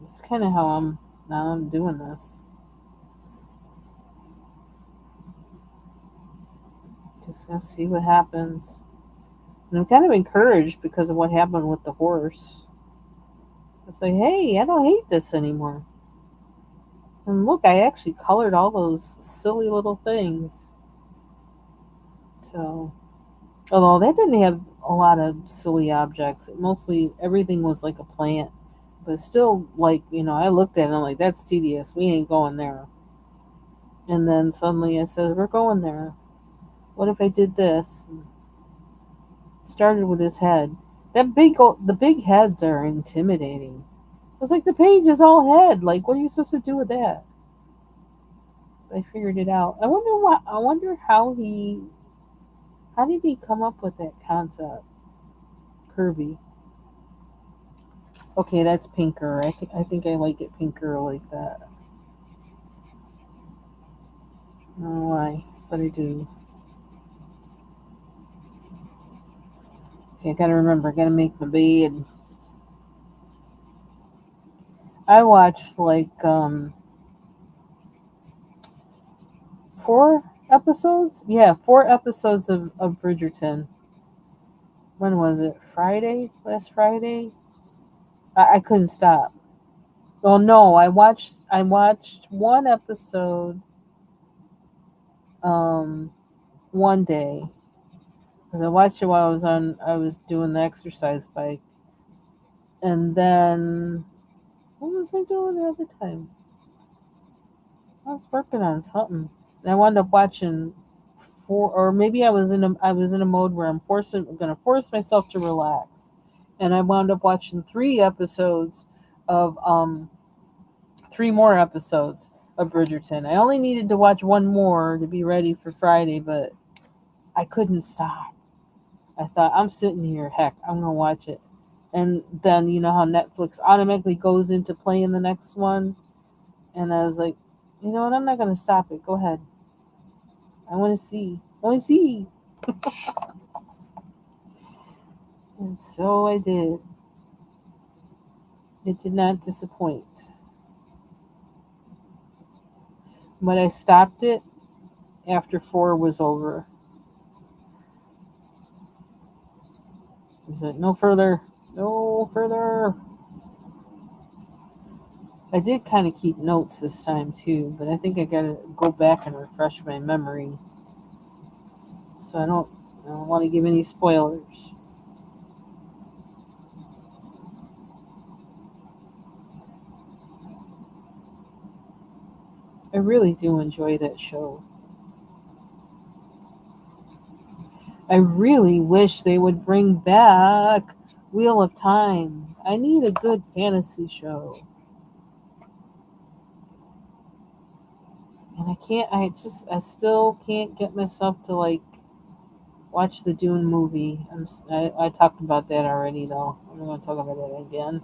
It's kind of how I'm doing this. Just gonna see what happens. And I'm kind of encouraged because of what happened with the horse. It's like, hey, I don't hate this anymore. And look, I actually colored all those silly little things. So, although that didn't have a lot of silly objects, mostly everything was like a plant. But still, like, I looked at it and I'm like, that's tedious. We ain't going there. And then suddenly I said, we're going there. What if I did this? It started with his head. The big heads are intimidating. It's like the page is all head. Like, what are you supposed to do with that? I figured it out. I wonder how did he come up with that concept? Kirby. Okay, that's pinker. I think I like it pinker like that. I don't know why, but I do. Okay, I gotta remember. I gotta make my bed. I watched like 4 episodes. Yeah, 4 episodes of Bridgerton. When was it? Friday? Last Friday? I couldn't stop. Well, no, I watched one episode um one day because I watched it while I was doing the exercise bike, and then what was I doing the other time? I was working on something, and I wound up watching four, or maybe I was in a mode where I'm gonna force myself to relax, and I wound up watching 3 episodes of 3 more episodes of Bridgerton. I only needed to watch one more to be ready for Friday, but I couldn't stop. I thought, I'm sitting here, heck, I'm gonna watch it. And then you know how Netflix automatically goes into playing the next one, and I was like, you know what, I'm not gonna stop it. Go ahead. I want to see. I want to see. And so I did. It did not disappoint. But I stopped it after 4 was over. I was like, no further, no further. I did kind of keep notes this time too, but I think I gotta go back and refresh my memory, so I don't want to give any spoilers. I really do enjoy that show. I really wish they would bring back Wheel of Time. I need a good fantasy show. And I still can't get myself to like watch the Dune movie. I talked about that already though. I'm not going to talk about that again.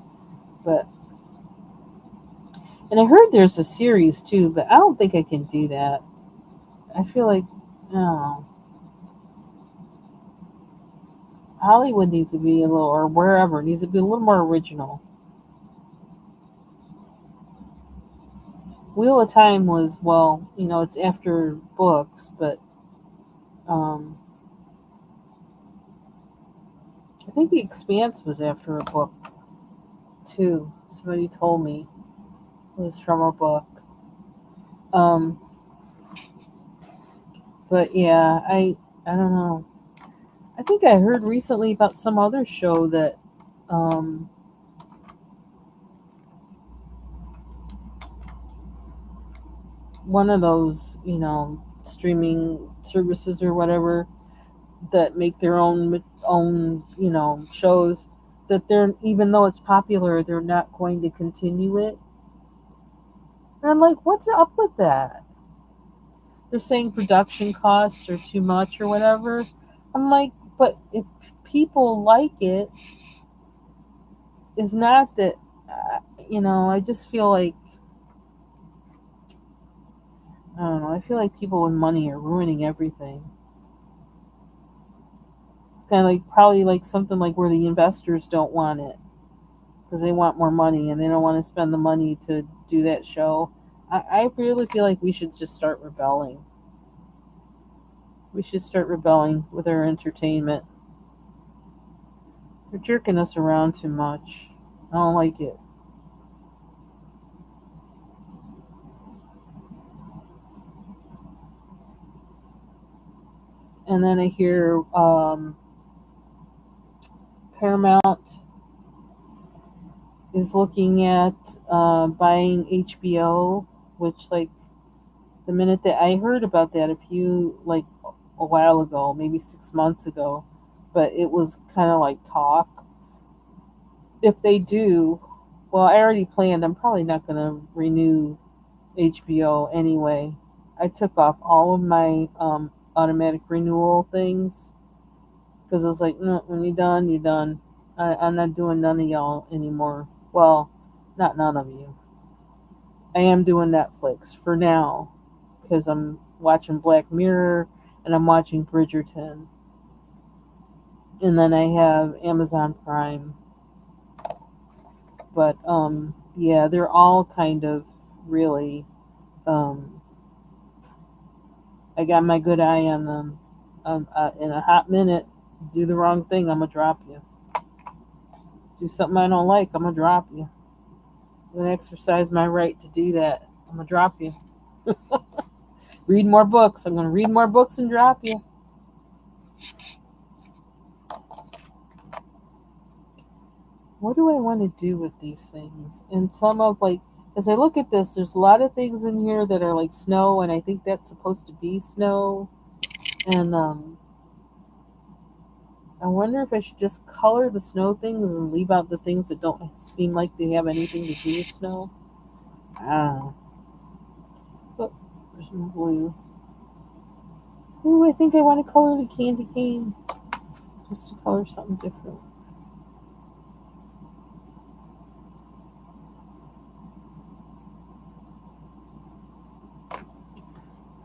But and I heard there's a series too, but I don't think I can do that. I feel like, oh, Hollywood needs to be a little, or wherever needs to be a little more original. Wheel of Time was, well, it's after books, but um, think The Expanse was after a book too. Somebody told me it was from a book. Um, but yeah, I don't know. I think I heard recently about some other show that um, one of those, streaming services or whatever that make their own, shows that they're even though it's popular, they're not going to continue it. And I'm like, what's up with that? They're saying production costs are too much or whatever. I'm like, but if people like it, is not that, I just feel like, I don't know, I feel like people with money are ruining everything. It's kind of like, probably like something like where the investors don't want it because they want more money and they don't want to spend the money to do that show. I really feel like we should just start rebelling. We should start rebelling with our entertainment. They're jerking us around too much. I don't like it. And then I hear Paramount is looking at buying HBO, which, like, the minute that I heard about that like a while ago, maybe 6 months ago, but it was kind of like talk. If they do, well, I already planned, I'm probably not going to renew HBO anyway. I took off all of my automatic renewal things because I was like, no, when you're done, you're done. I'm not doing none of y'all anymore. Well, not none of you. I am doing Netflix for now because I'm watching Black Mirror and I'm watching Bridgerton. And then I have Amazon Prime. But yeah, they're all kind of really um, I got my good eye on them. In a hot minute, do the wrong thing, I'm gonna drop you. Do something I don't like, I'm gonna drop you. I'm gonna exercise my right to do that. I'm gonna drop you. Read more books. I'm gonna read more books and drop you. What do I want to do with these things? And some of, like, as I look at this, there's a lot of things in here that are like snow, and I think that's supposed to be snow. And I wonder if I should just color the snow things and leave out the things that don't seem like they have anything to do with snow. I don't know. But there's some blue. Ooh, I think I want to color the candy cane. Just to color something different.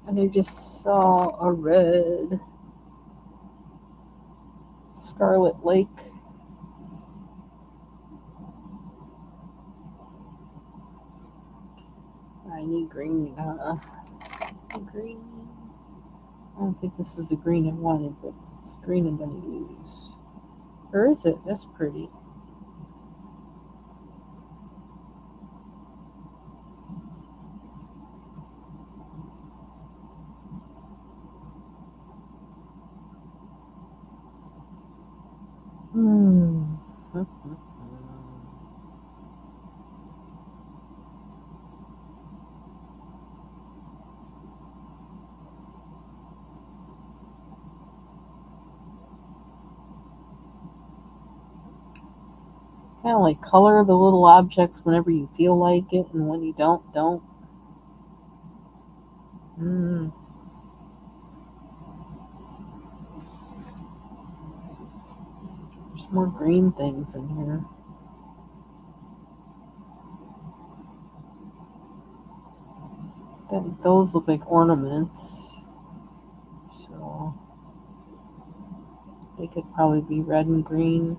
And I just saw a red Scarlet Lake. I need green. Green. I don't think this is the green I wanted, but it's the green I'm going to use. Or is it? That's pretty. Hmm. Kind of like color the little objects whenever you feel like it, and when you don't, don't. Mm. There's more green things in here. Those look like ornaments. So they could probably be red and green.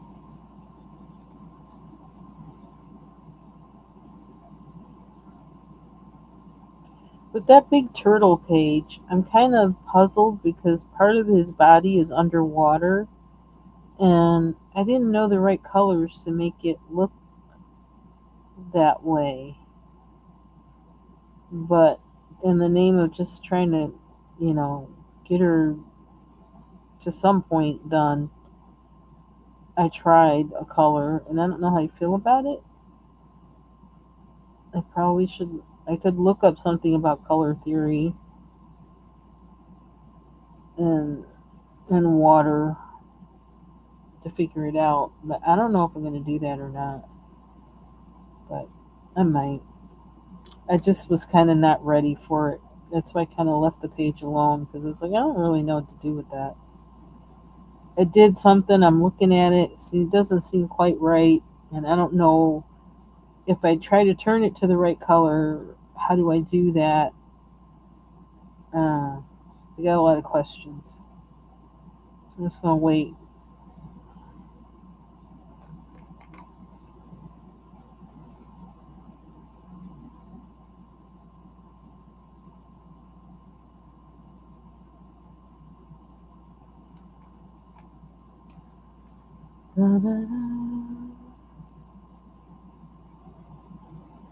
With that big turtle page, I'm kind of puzzled because part of his body is underwater And I didn't know the right colors to make it look that way. But in the name of just trying to, get her to some point done, I tried a color, and I don't know how you feel about it. I probably should. I could look up something about color theory and water to figure it out, but I don't know if I'm going to do that or not. But I might. I just was kind of not ready for it. That's why I kind of left the page alone because it's like I don't really know what to do with that. It did something. I'm looking at it. See, it doesn't seem quite right, and I don't know if I try to turn it to the right color. How do I do that? I got a lot of questions, so I'm just gonna wait.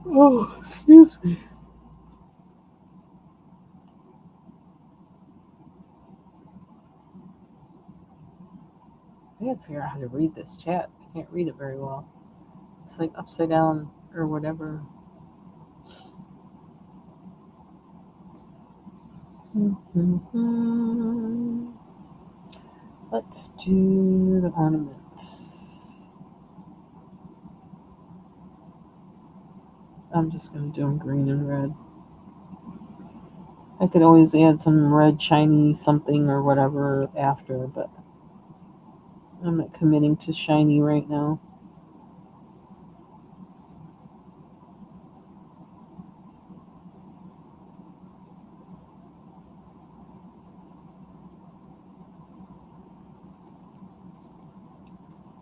Oh, excuse me. I gotta figure out how to read this chat. I can't read it very well. It's like upside down or whatever. Let's do the ornaments. I'm just gonna do them green and red. I could always add some red shiny something or whatever after, but I'm not committing to shiny right now.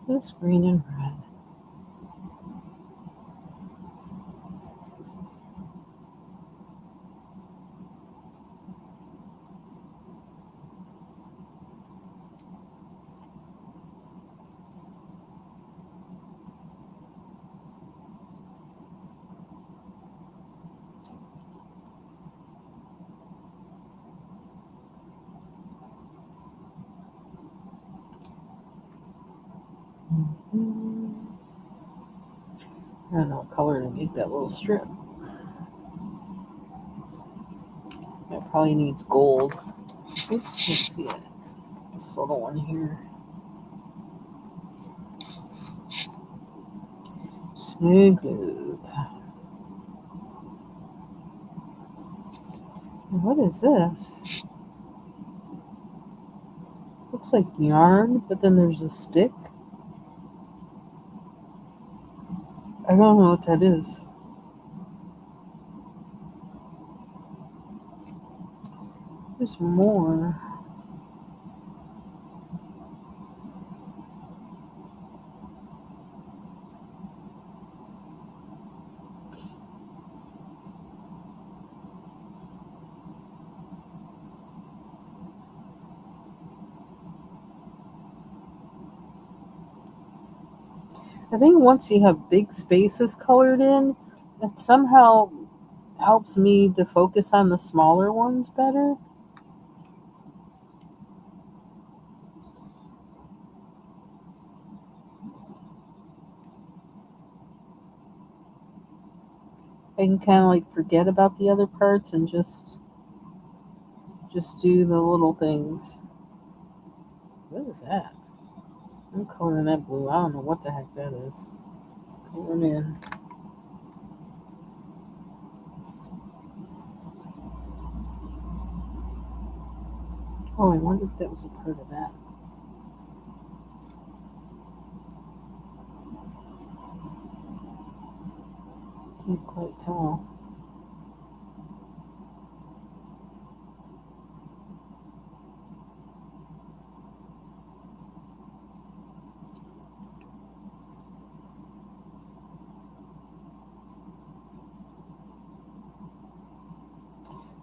Just green and red. I don't know what color to make that little strip. That probably needs gold. Oops, can't see it. This little one here. Snug glue. What is this? Looks like yarn, but then there's a stick. I don't know what that is. There's more. I think once you have big spaces colored in, it somehow helps me to focus on the smaller ones better. I can kind of like forget about the other parts and just do the little things. What is that? I'm coloring that blue. I don't know what the heck that is. Coloring in. Oh, I wonder if that was a part of that. Can't quite tell.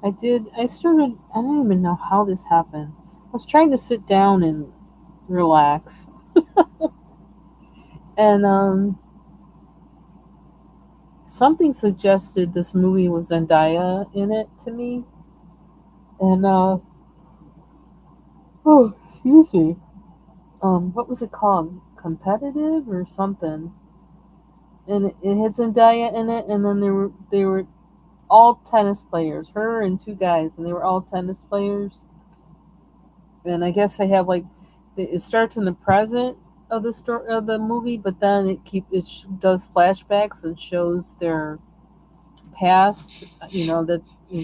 I don't even know how this happened. I was trying to sit down and relax, And something suggested this movie was Zendaya in it to me. And oh, excuse me. What was it called? Competitive or something? And it had Zendaya in it, and then they were all tennis players, her and two guys, and they were all tennis players. And I guess they have like it starts in the present of the story of the movie, but then does flashbacks and shows their past, that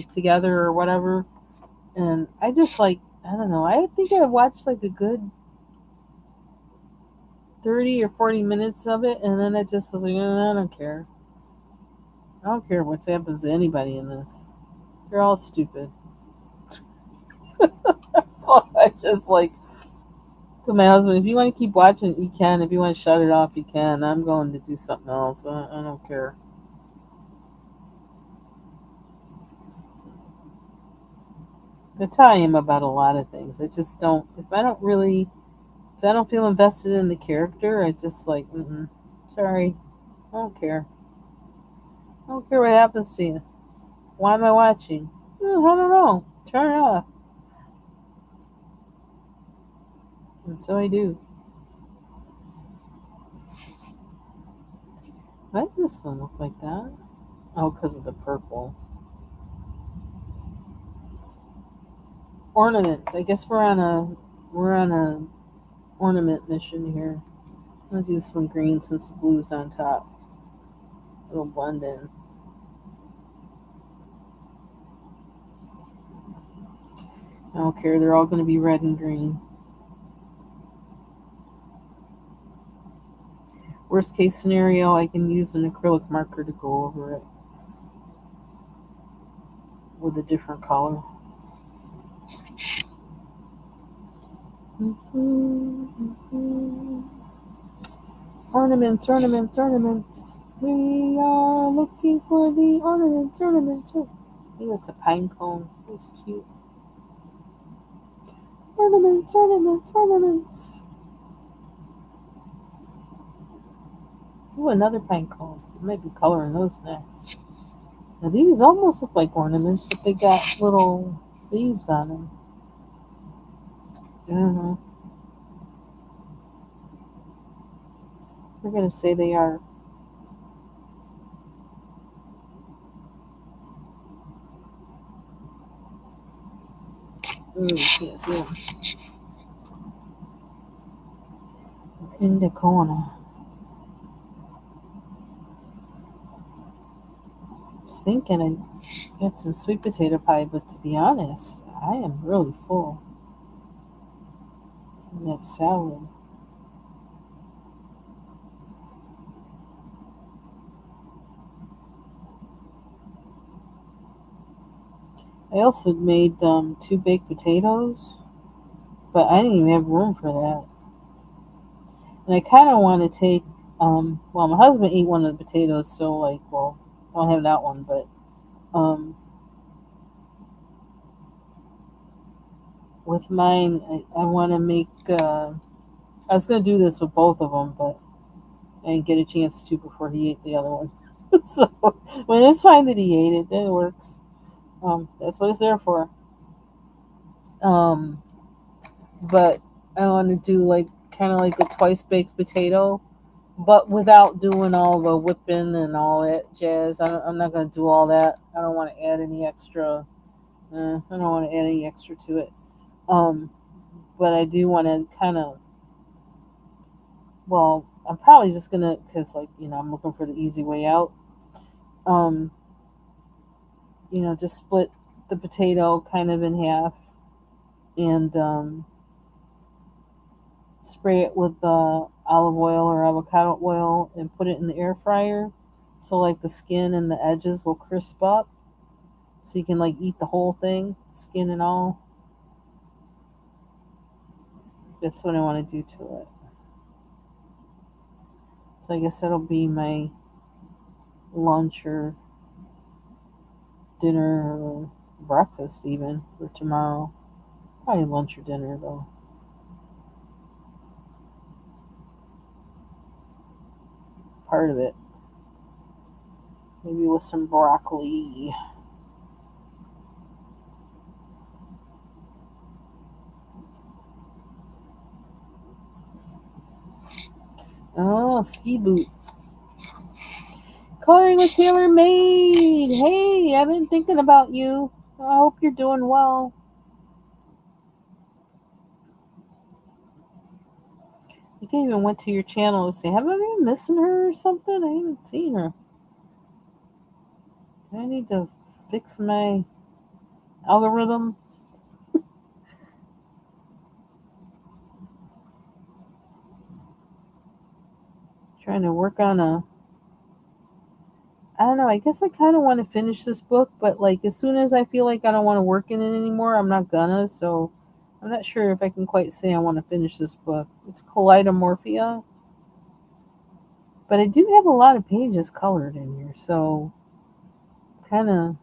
together or whatever. And I just like I don't know. I think I watched like a good 30 or 40 minutes of it, and then I just was like, I don't care. I don't care what happens to anybody in this. They're all stupid. So I just like to my husband, if you want to keep watching, you can. If you want to shut it off, you can. I'm going to do something else. I don't care. That's how I am about a lot of things. I just don't. If I don't feel invested in the character, I just like, sorry, I don't care. I don't care what happens to you. Why am I watching? I don't know. Turn it off. And so I do. Why does this one look like that? Oh, because of the purple. Ornaments. I guess we're on a ornament mission here. I'm gonna do this one green since the blue's on top. It'll blend in. I don't care. They're all gonna be red and green. Worst case scenario, I can use an acrylic marker to go over it with a different color. Ornaments, ornaments, ornaments. We are looking for the ornaments, ornaments. I think it's a pine cone. It's cute. Ornaments, ornaments, ornaments. Ooh, another pine cone. I might be coloring those next. Now these almost look like ornaments, but they got little leaves on them. I don't know. We're gonna say they are. Ooh, you can't see them in the corner. I was thinking I got some sweet potato pie, but to be honest, I am really full from that salad. I also made two baked potatoes, but I didn't even have room for that. And I kind of want to take, well, my husband ate one of the potatoes, so like, well, I don't have that one, but um, with mine, I want to make. I was gonna do this with both of them, but I didn't get a chance to before he ate the other one. So when it's fine that he ate it, then it works. That's what it's there for. Um, but I want to do like kind of like a twice baked potato, but without doing all the whipping and all that jazz. I'm not gonna do all that. I don't want to add any extra. I don't want to add any extra to it. Um, but I do want to kind of. Well, I'm probably just gonna because like I'm looking for the easy way out. Um, just split the potato kind of in half and spray it with olive oil or avocado oil and put it in the air fryer. So like the skin and the edges will crisp up. So you can like eat the whole thing, skin and all. That's what I want to do to it. So I guess that'll be my lunch or dinner or breakfast even for tomorrow. Probably lunch or dinner though. part of it. Maybe with some broccoli. Oh, ski boot. Coloring with Tailor Made. Hey, I've been thinking about you. I hope you're doing well. I think I even went to your channel to say, have I been missing her or something? I haven't seen her. I need to fix my algorithm. Trying to work on I don't know, I guess I kind of want to finish this book, but like as soon as I feel like I don't want to work in it anymore, I'm not gonna, so I'm not sure if I can quite say I want to finish this book. It's Kaleidomorphia, but I do have a lot of pages colored in here, so kind of,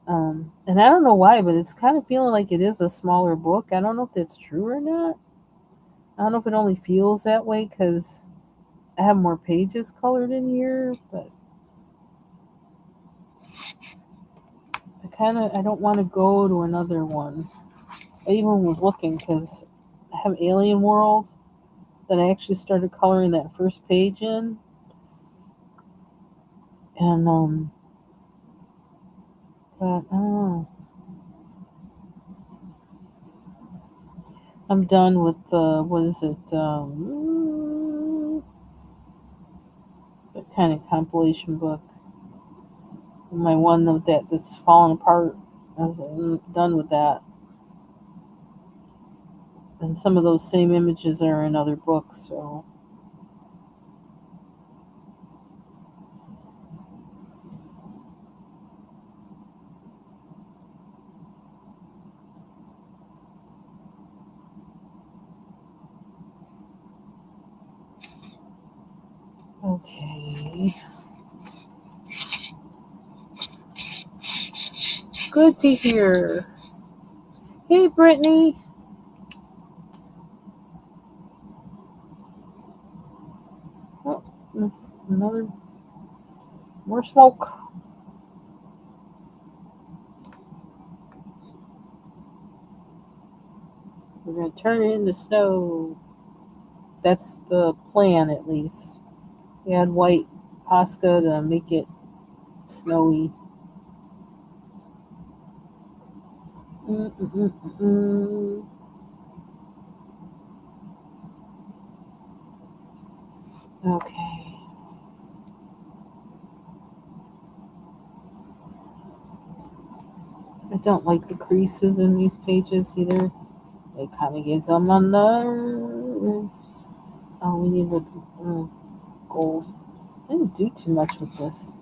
and I don't know why, but it's kind of feeling like it is a smaller book. I don't know if that's true or not. I don't know if it only feels that way because I have more pages colored in here, but I don't want to go to another one. I even was looking because I have Alien World that I actually started coloring that first page in, and but I don't know. I'm done with the what is it? That kind of compilation book. My one that's fallen apart. I was done with that. And some of those same images are in other books, so okay. Good to hear. Hey, Brittany. Oh, there's another more smoke. We're gonna turn it into snow. That's the plan, at least. We add white Posca to make it snowy. Mm-mm-mm-mm. Okay. I don't like the creases in these pages either. It kind of gets on my nerves. Oh, we need gold. I didn't do too much with this,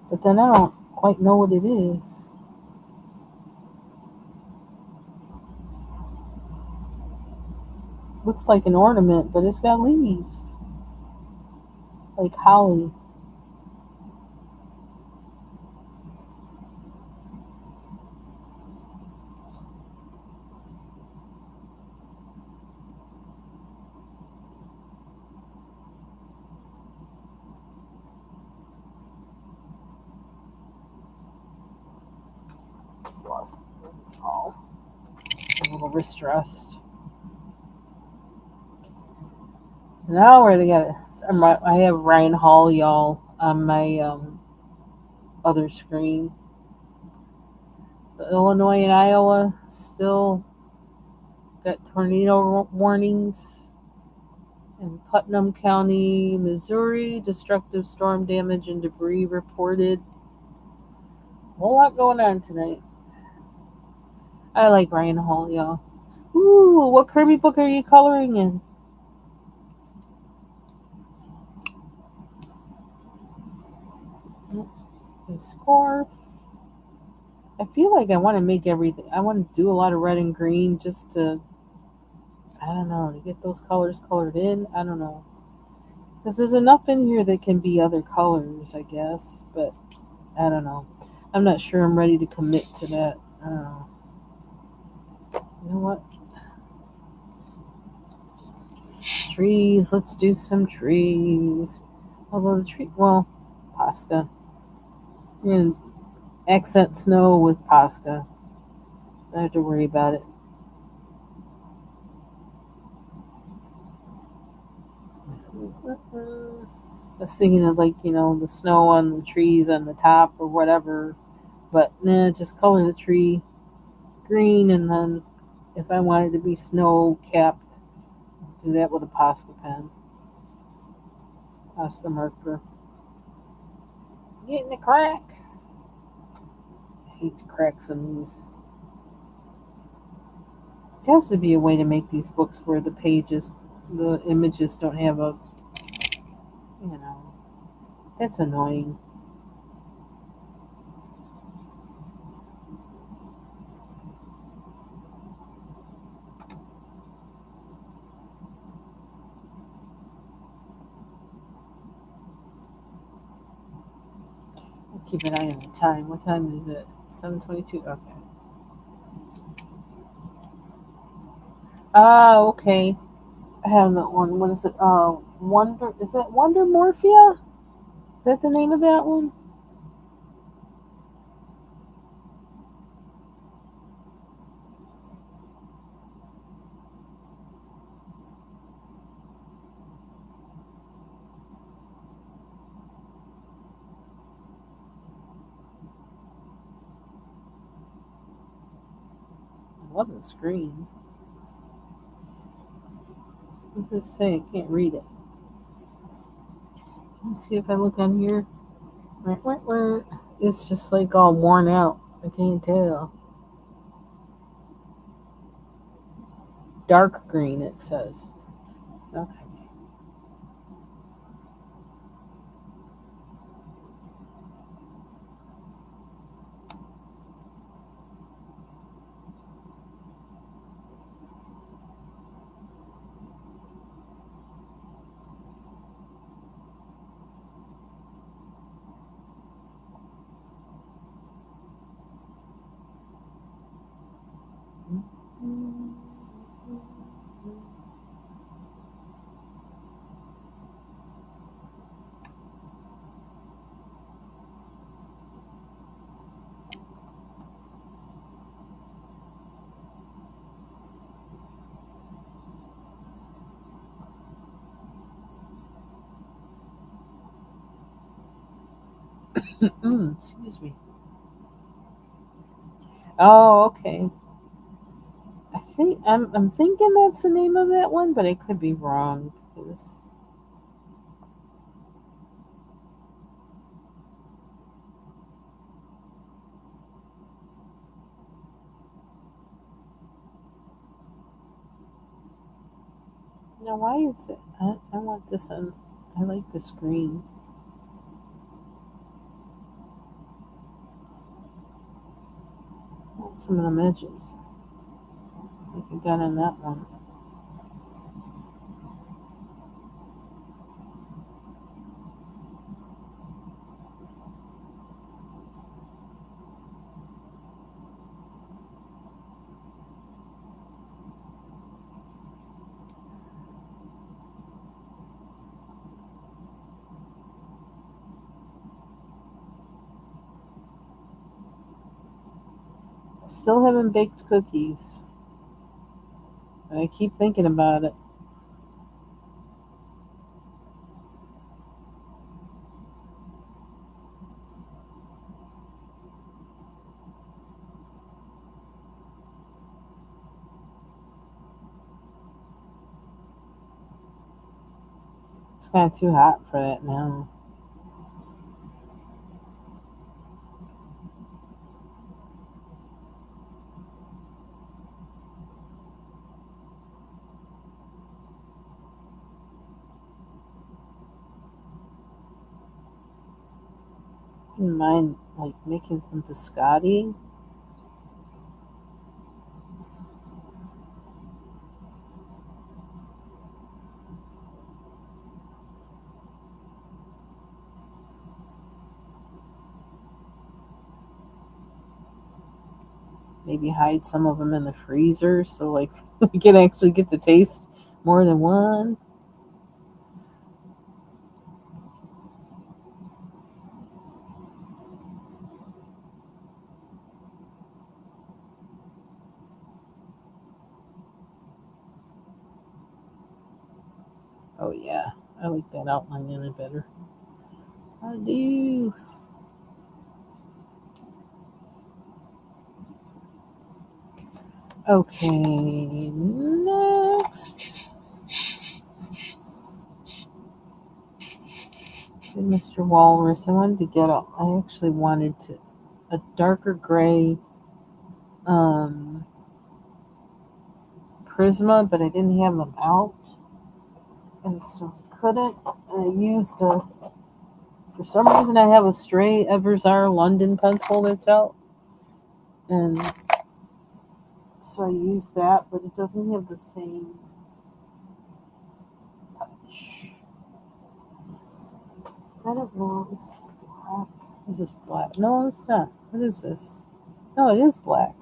but then I don't quite know what it is. Looks like an ornament, but it's got leaves, like holly. It's lost. Oh, a little wrist rest. Now where they got it? I have Ryan Hall, y'all, on my other screen. So Illinois and Iowa still got tornado warnings. In Putnam County, Missouri, destructive storm damage and debris reported. A whole lot going on tonight. I like Ryan Hall, y'all. Ooh, what Kirby book are you coloring in? A scarf. I feel like I want to make everything. I want to do a lot of red and green just to, I don't know, to get those colors colored in. I don't know. Because there's enough in here that can be other colors, I guess. But I don't know. I'm not sure I'm ready to commit to that. I don't know. You know what? Trees. Let's do some trees. Although the tree, well, Posca. You're gonna accent snow with Posca. Don't have to worry about it. I was thinking of like, the snow on the trees on the top or whatever. But nah, just color the tree green, and then if I wanted to be snow capped, do that with a Posca pen, Posca marker. Getting the crack. I hate the cracks in these. There has to be a way to make these books where the images don't have a, you know, that's annoying. I'll keep an eye on the time. What time is it? 7:22. Okay. Ah, okay. I have that one. What is it? Wonder. Is it Wonder Morphia? Is that the name of that one? I love the screen. What does this say? I can't read it. Let me see if I look on here. Where? It's just like all worn out. I can't tell. Dark green, it says. Okay. Excuse me. Oh, okay. I'm thinking that's the name of that one, but I could be wrong. 'Cause now, why is it? I want this on. I like the screen. I want some of them edges. Like I got on that one. I still haven't baked cookies, and I keep thinking about it. It's kind of too hot for that now. I wouldn't mind like making some biscotti. Maybe hide some of them in the freezer so like we can actually get to taste more than one. Oh yeah, I like that outline in it better. I do. Okay, next. To Mr. Walrus, I wanted to get a. I actually wanted to a darker gray um, Prisma, but I didn't have them out, and so couldn't. And I used a. For some reason, I have a stray Eversar London pencil that's out, and so I used that, but it doesn't have the same touch. I don't know. Is this black? Is this black? No, it's not. What is this? No, it is black.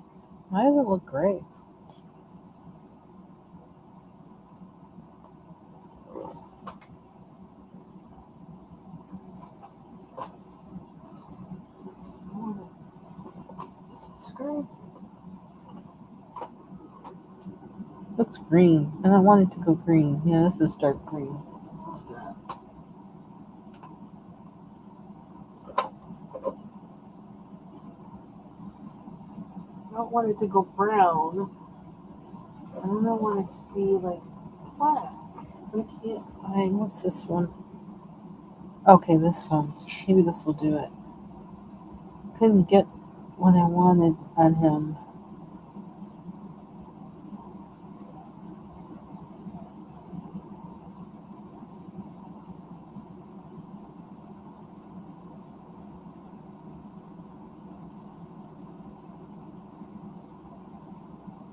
Why does it look gray? Is this gray? Looks green, and I want it to go green. Yeah, this is dark green. I don't want it to go brown. I don't want it to be like black. I can't find. What's this one? Okay, this one. Maybe this will do it. Couldn't get what I wanted on him.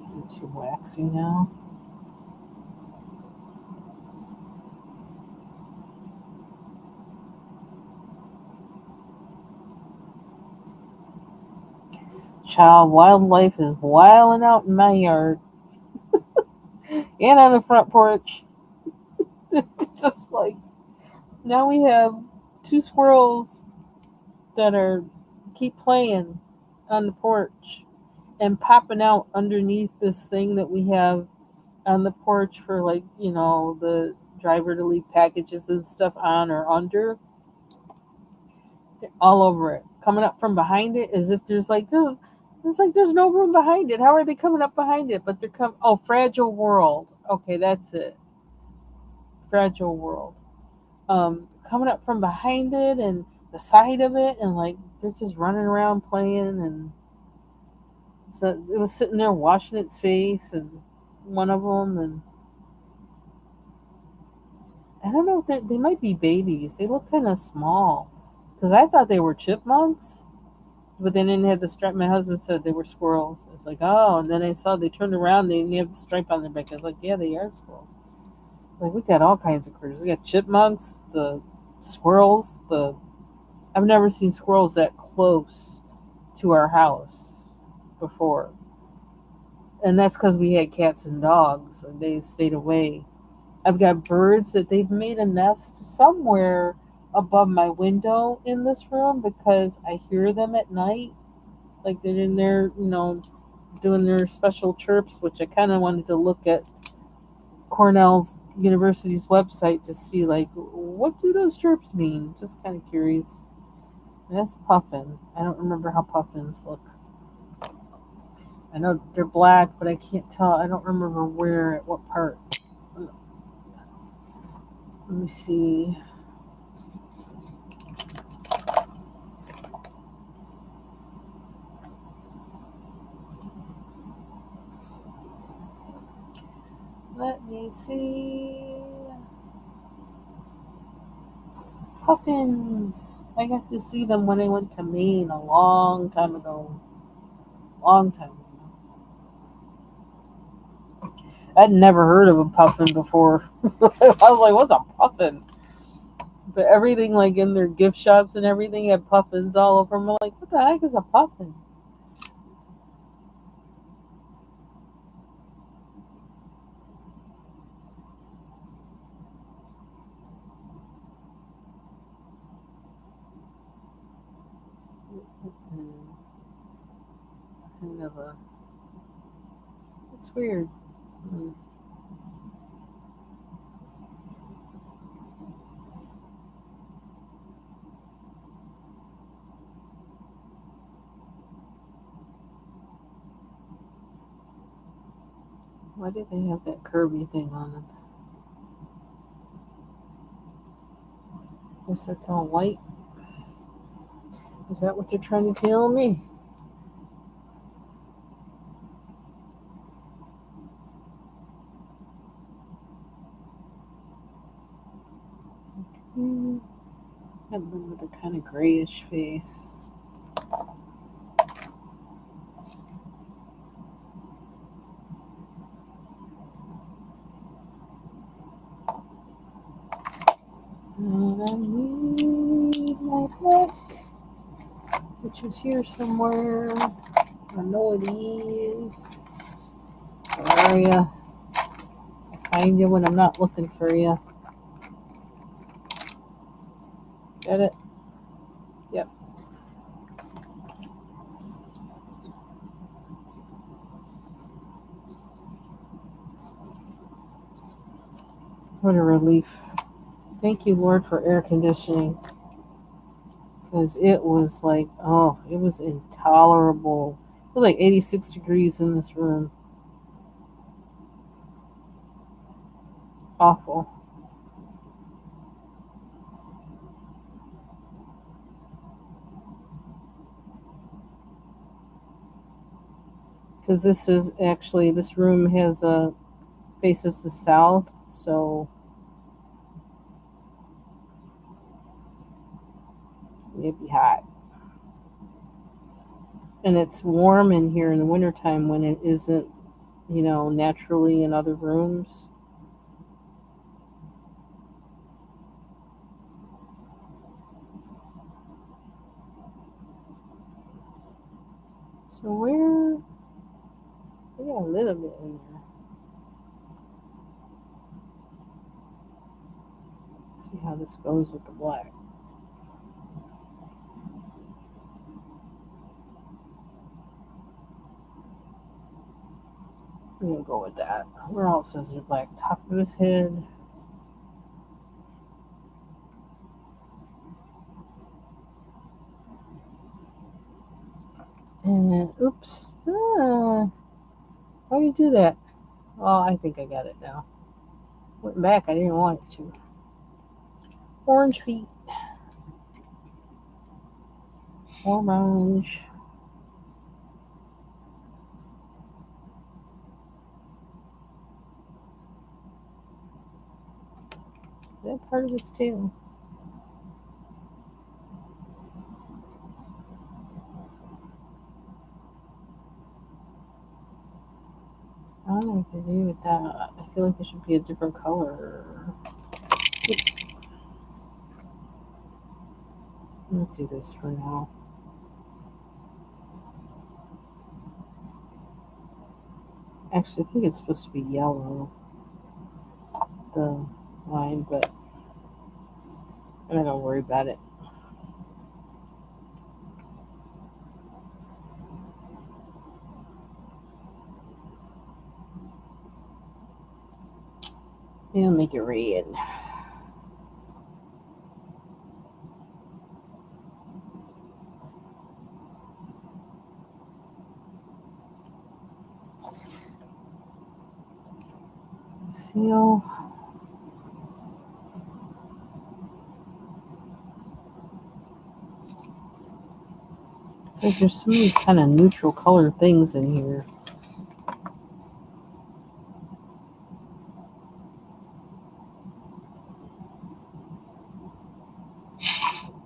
Is it too waxy now? Child, wildlife is wilding out in my yard and on the front porch. It's just like now we have two squirrels that are keep playing on the porch and popping out underneath this thing that we have on the porch for like the driver to leave packages and stuff on or under. They're all over it, coming up from behind it as if there's no room behind it. How are they coming up behind it? But they're coming. Oh, fragile world. Okay, that's it. Fragile world. Coming up from behind it and the side of it, and like they're just running around playing, and so it was sitting there washing its face, and one of them, and I don't know if they might be babies. They look kind of small because I thought they were chipmunks, but they didn't have the stripe. My husband said they were squirrels. I was like, oh, and then I saw they turned around. They didn't have the stripe on their back. I was like, yeah, they are squirrels. I was like, we got all kinds of critters. We got chipmunks, the squirrels. The I've never seen squirrels that close to our house before, and that's because we had cats and dogs, and they stayed away. I've got birds that they've made a nest somewhere above my window in this room because I hear them at night. Like they're in there, doing their special chirps, which I kind of wanted to look at Cornell's University's website to see, like, what do those chirps mean? Just kind of curious. And that's puffin. I don't remember how puffins look. I know they're black, but I can't tell. I don't remember where, at what part. Let me see. Let me see. Puffins. I got to see them when I went to Maine a long time ago. Long time ago. I'd never heard of a puffin before. I was like, what's a puffin? But everything, like in their gift shops and everything, had puffins all over them. I'm like, what the heck is a puffin? It's kind of a. It's weird. Why did they have that Kirby thing on them? Guess that's all white. Is that what they're trying to tell me? That one with a kind of grayish face. And I need my book, which is here somewhere. I know it is. Where are ya? I find you when I'm not looking for you. Get it? Yep. What a relief. Thank you, Lord, for air conditioning. Because it was like, oh, it was intolerable. It was like 86 degrees in this room. Awful. Because this is actually, this room has faces the south, so it'd be hot. And it's warm in here in the wintertime when it isn't, naturally in other rooms. So where? We got a little bit in there. See how this goes with the black. We're gonna go with that. Where else is the black? Top of his head. And oops. Why do you do that? Oh, I think I got it now. Went back. I didn't want it to. Orange feet. Orange. Is that part of its tail? I don't know what to do with that. I feel like it should be a different color. Let's do this for now. Actually, I think it's supposed to be yellow, the line, but I'm not gonna worry about it. Yeah, make it red. Seal. It's like there's so many kind of neutral color things in here.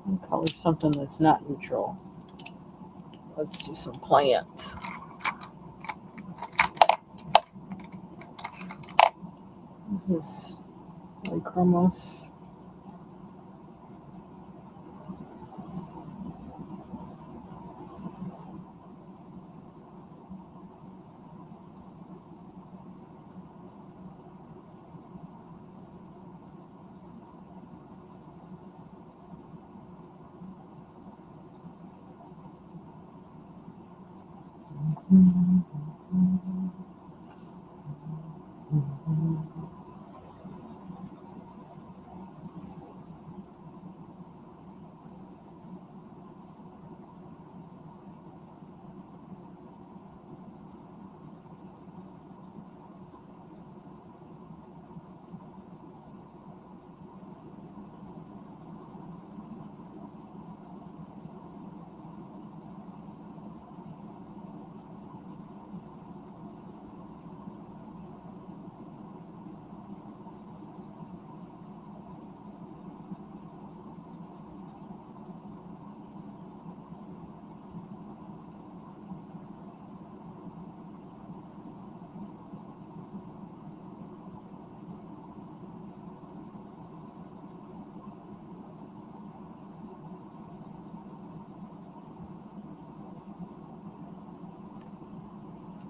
I'll color something that's not neutral. Let's do some plants. What's this? Lychromos.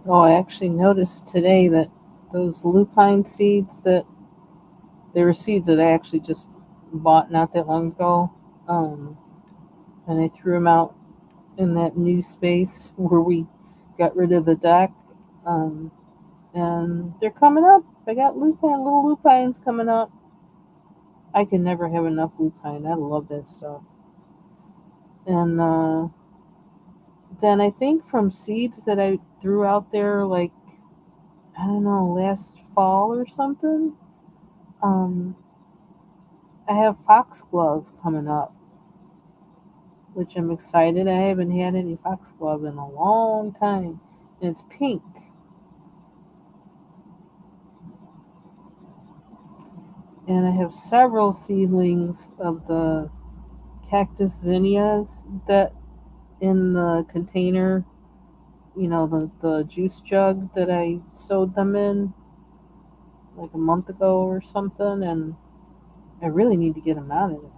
Oh, I actually noticed today that those lupine seeds that they were seeds that I actually just bought not that long ago. Um, and I threw them out in that new space where we got rid of the deck. Um, and they're coming up. I got little lupines coming up. I can never have enough lupine. I love that stuff. And then I think from seeds that I threw out there, like, I don't know, last fall or something, um, I have foxglove coming up, which I'm excited. I haven't had any foxglove in a long time. And it's pink. And I have several seedlings of the cactus zinnias that in the container, the juice jug that I sowed them in like a month ago or something. And I really need to get them out of there.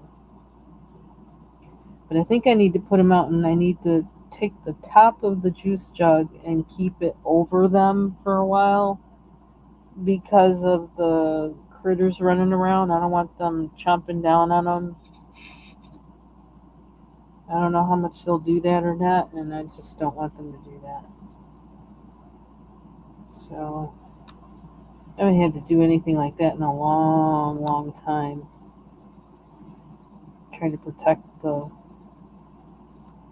But I think I need to put them out and I need to take the top of the juice jug and keep it over them for a while because of the critters running around. I don't want them chomping down on them. I don't know how much they'll do that or not, and I just don't want them to do that. So I haven't had to do anything like that in a long, long time. Trying to protect the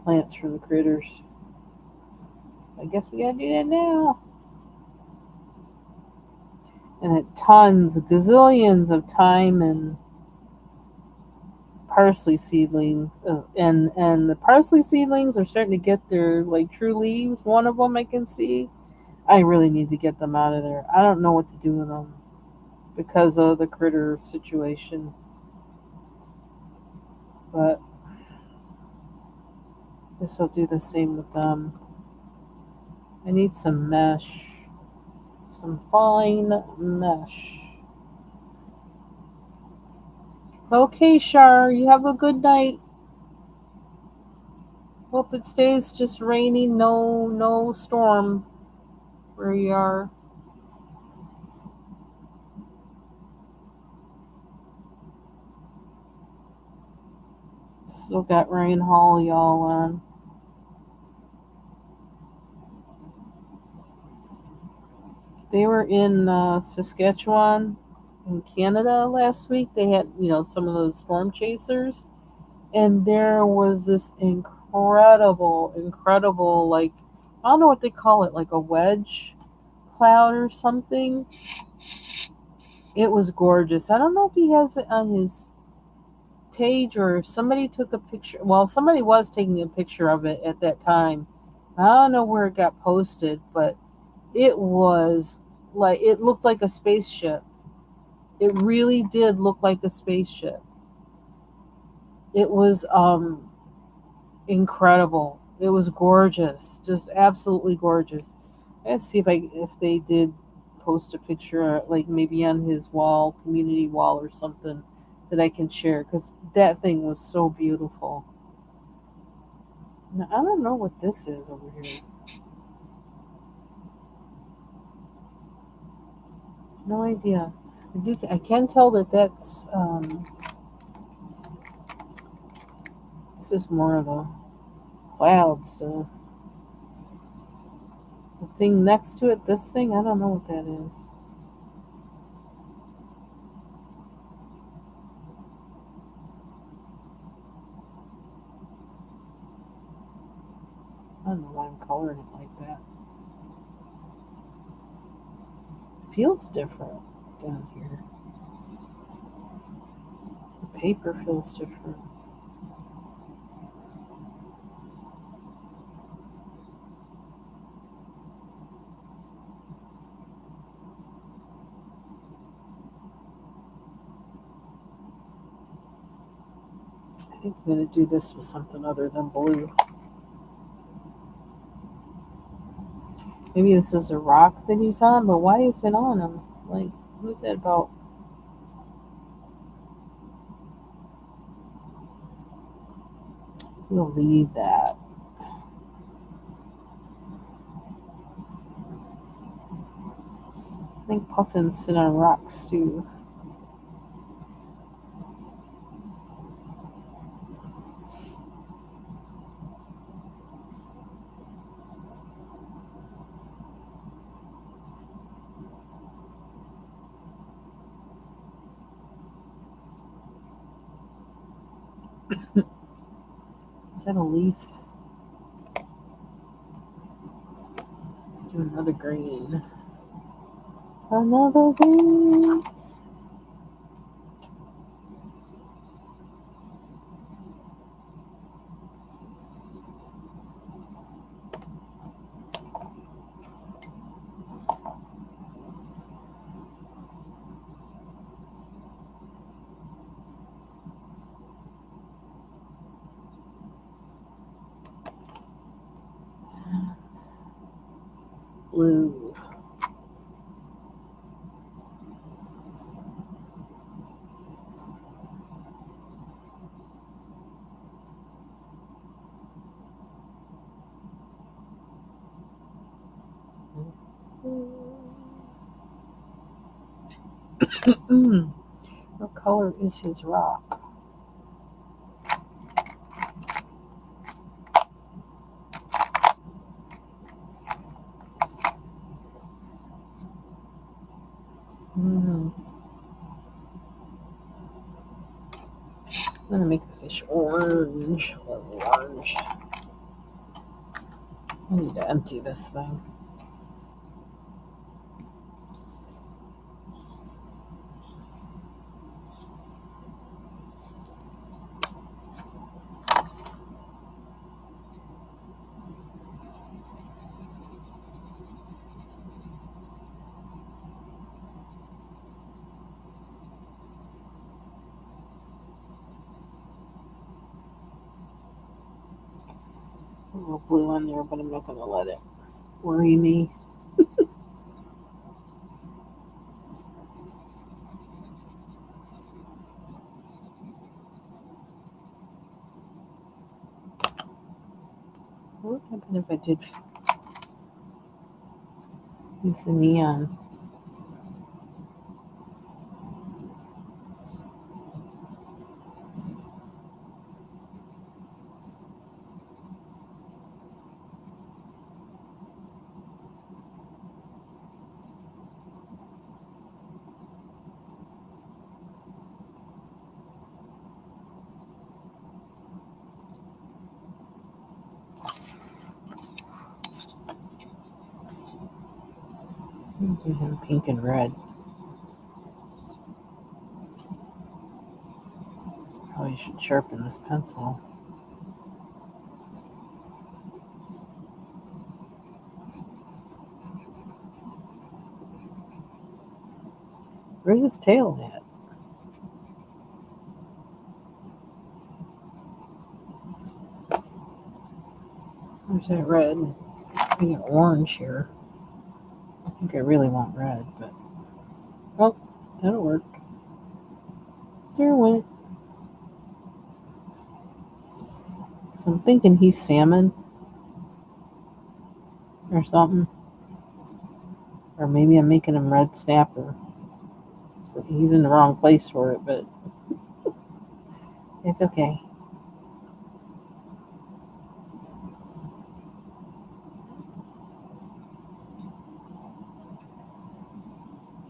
plants from the critters. I guess we gotta do that now. And it tons, gazillions of thyme and parsley seedlings, and the parsley seedlings are starting to get their like true leaves. One of them I can see. I really need to get them out of there. I don't know what to do with them because of the critter situation. But I guess I'll do the same with them. I need some mesh, some fine mesh. Okay, Shar, you have a good night. Hope it stays just rainy, no storm where you are. Still got rain haul y'all on. They were in Saskatchewan in Canada last week. They had, some of those storm chasers. And there was this incredible, like, I don't know what they call it, like a wedge cloud or something. It was gorgeous. I don't know if he has it on his page or if somebody took a picture. Well, somebody was taking a picture of it at that time. I don't know where it got posted, but it was like, it looked like a spaceship. It really did look like a spaceship. It was incredible. It was gorgeous, just absolutely gorgeous. Let's see if they did post a picture, like maybe on his wall, community wall or something that I can share because that thing was so beautiful. Now, I don't know what this is over here. No idea. I can tell that that's this is more of a cloud stuff. The thing next to it, this thing, I don't know what that is. I don't know why I'm coloring it like that. It feels different down here. The paper feels different. I think I'm going to do this with something other than blue. Maybe this is a rock that he's on, but why is it on him? Like, what is that about? We'll leave that. I think puffins sit on rocks too. Is that a leaf? Do another green. Another green. Blue. What color is his rock? I'm gonna make the fish orange. Orange. I need to empty this thing. A little blue on there, but I'm not gonna let it worry me. What would happen if I did use the neon? I'm do him pink and red. Probably should sharpen this pencil. Where's his tail at? Where's that red? I got orange here. I think I really want red, but oh, that'll work. There it went. So I'm thinking he's salmon or something. Or maybe I'm making him red snapper. So he's in the wrong place for it, but it's okay.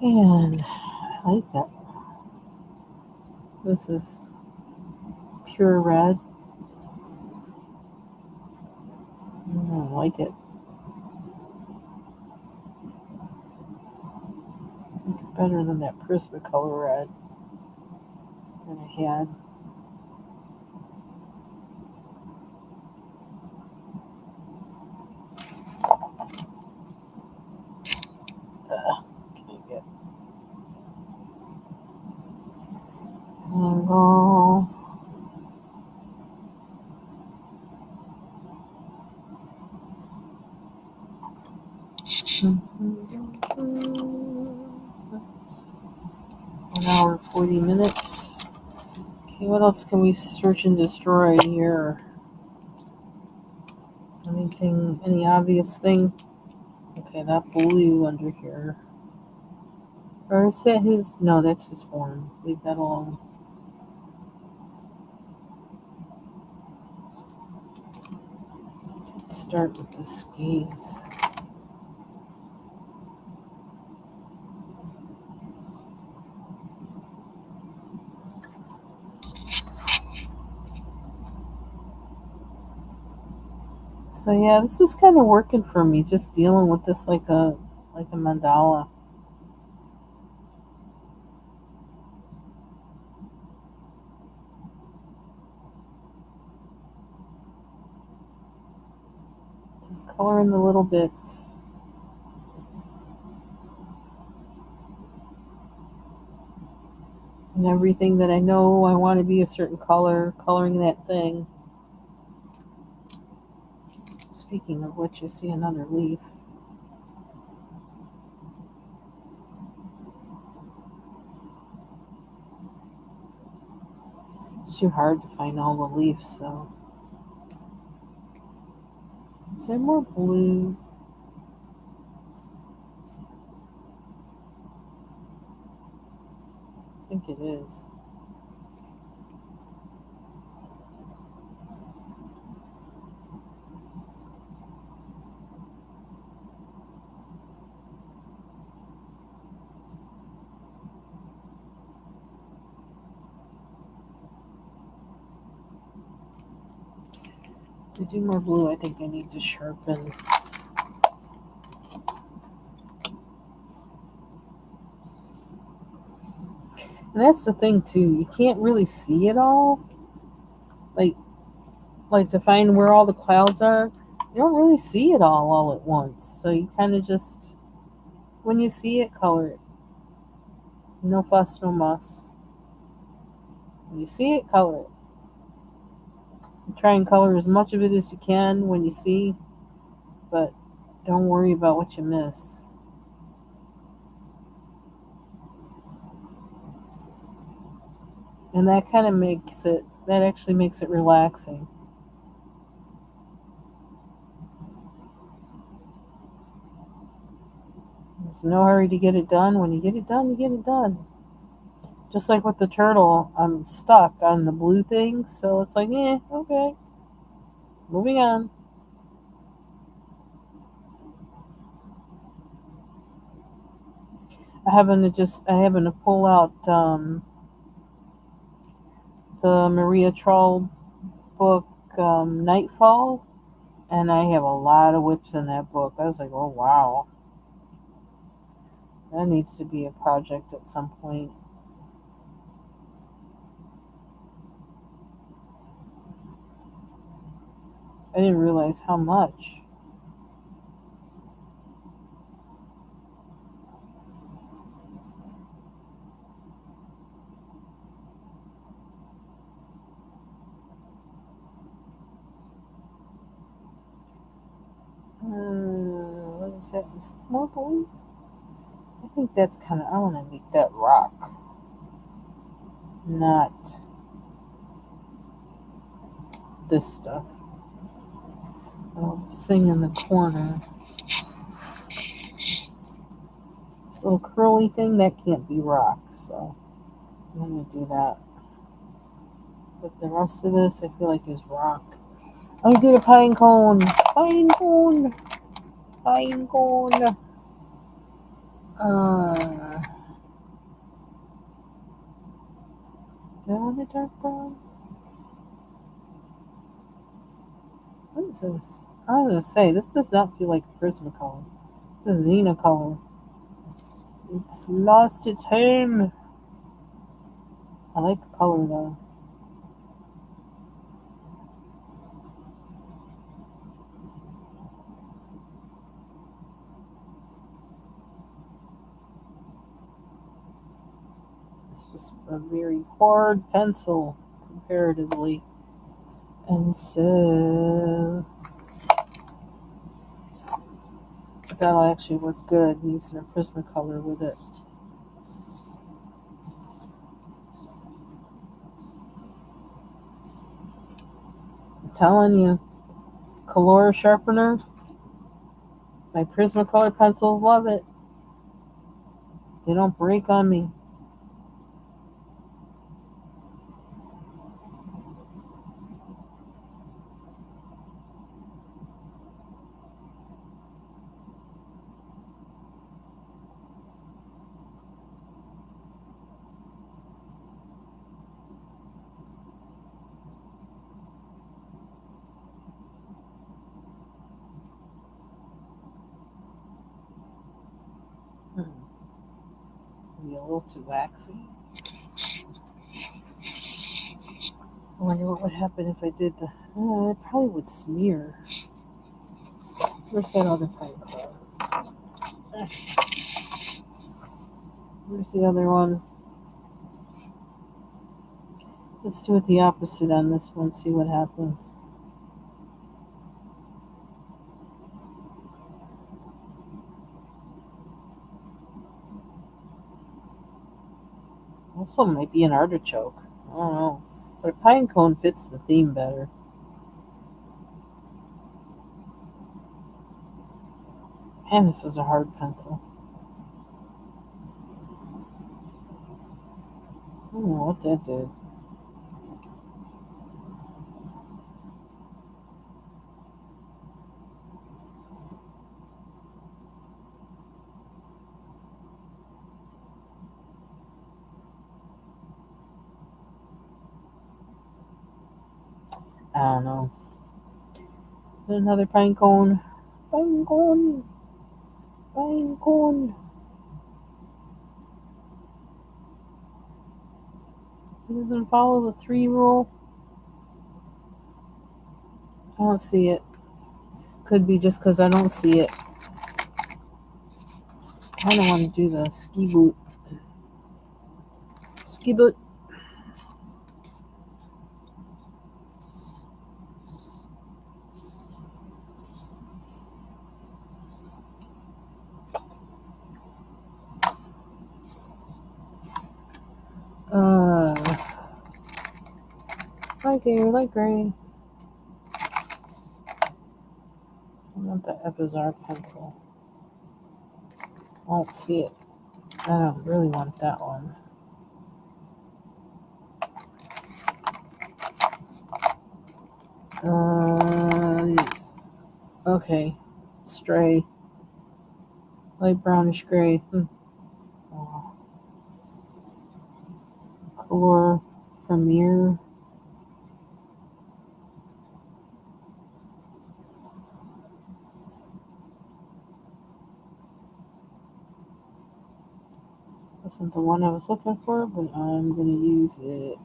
And I like that. This is pure red. I like it. I think it's better than that Prismacolor red that I had. Can't get angle. One hour, 40 minutes. Okay, what else can we search and destroy here? Anything, any obvious thing? Okay, that blue under here. Or is that his? No, that's his horn. Leave that alone. Let's start with the skis. So yeah, this is kind of working for me. Just dealing with this like a mandala. Just coloring the little bits. And everything that I know I want to be a certain color, coloring that thing. Speaking of which, you see another leaf. It's too hard to find all the leaves, so. Is there more blue? I think it is. To do more blue, I think I need to sharpen. And that's the thing too. You can't really see it all. Like to find where all the clouds are, you don't really see it all at once. So you kind of just, when you see it, color it. No fuss, no muss. When you see it, color it. You try and color as much of it as you can when you see, but don't worry about what you miss. And that kind of that actually makes it relaxing. There's no hurry to get it done. When you get it done, you get it done. Just like with the turtle, I'm stuck on the blue thing, so it's like, okay, moving on. I happen to pull out the Maria Troll book, Nightfall, and I have a lot of whips in that book. I was like, oh wow, that needs to be a project at some point. I didn't realize how much. What is that? Is it more blue? I think that's kind of. I want to make that rock, not this stuff. Oh, this thing in the corner. This little curly thing, that can't be rock, so I'm going to do that. But the rest of this, I feel like is rock. I did a pine cone. Pine cone. Pine cone. Do I want a dark brown? What is this? I was going to say, this does not feel like a Prismacolor. It's a Xenocolor. It's lost its home. I like the color though. It's just a very hard pencil comparatively. And so that'll actually work good using a Prismacolor with it. I'm telling you, color sharpener, my Prismacolor pencils love it. They don't break on me. Maybe a little too waxy. I wonder what would happen if I did the. It probably would smear. Where's that other pine cone? Where's the other one? Let's do it the opposite on this one, see what happens. Also might be an artichoke. I don't know. But a pine cone fits the theme better. Man, this is a hard pencil. I don't know what that did. I don't know. Is there another pine cone? Pine cone. Pine cone. It doesn't follow the 3 rule. I don't see it. Could be just because I don't see it. I don't want to do the ski boot. Ski boot. Light gray, light gray. I want the Epizar pencil. I don't see it. I don't really want that one. Okay. Stray. Light brownish gray. Oh. Color Premier. Wasn't the one I was looking for, but I'm going to use it.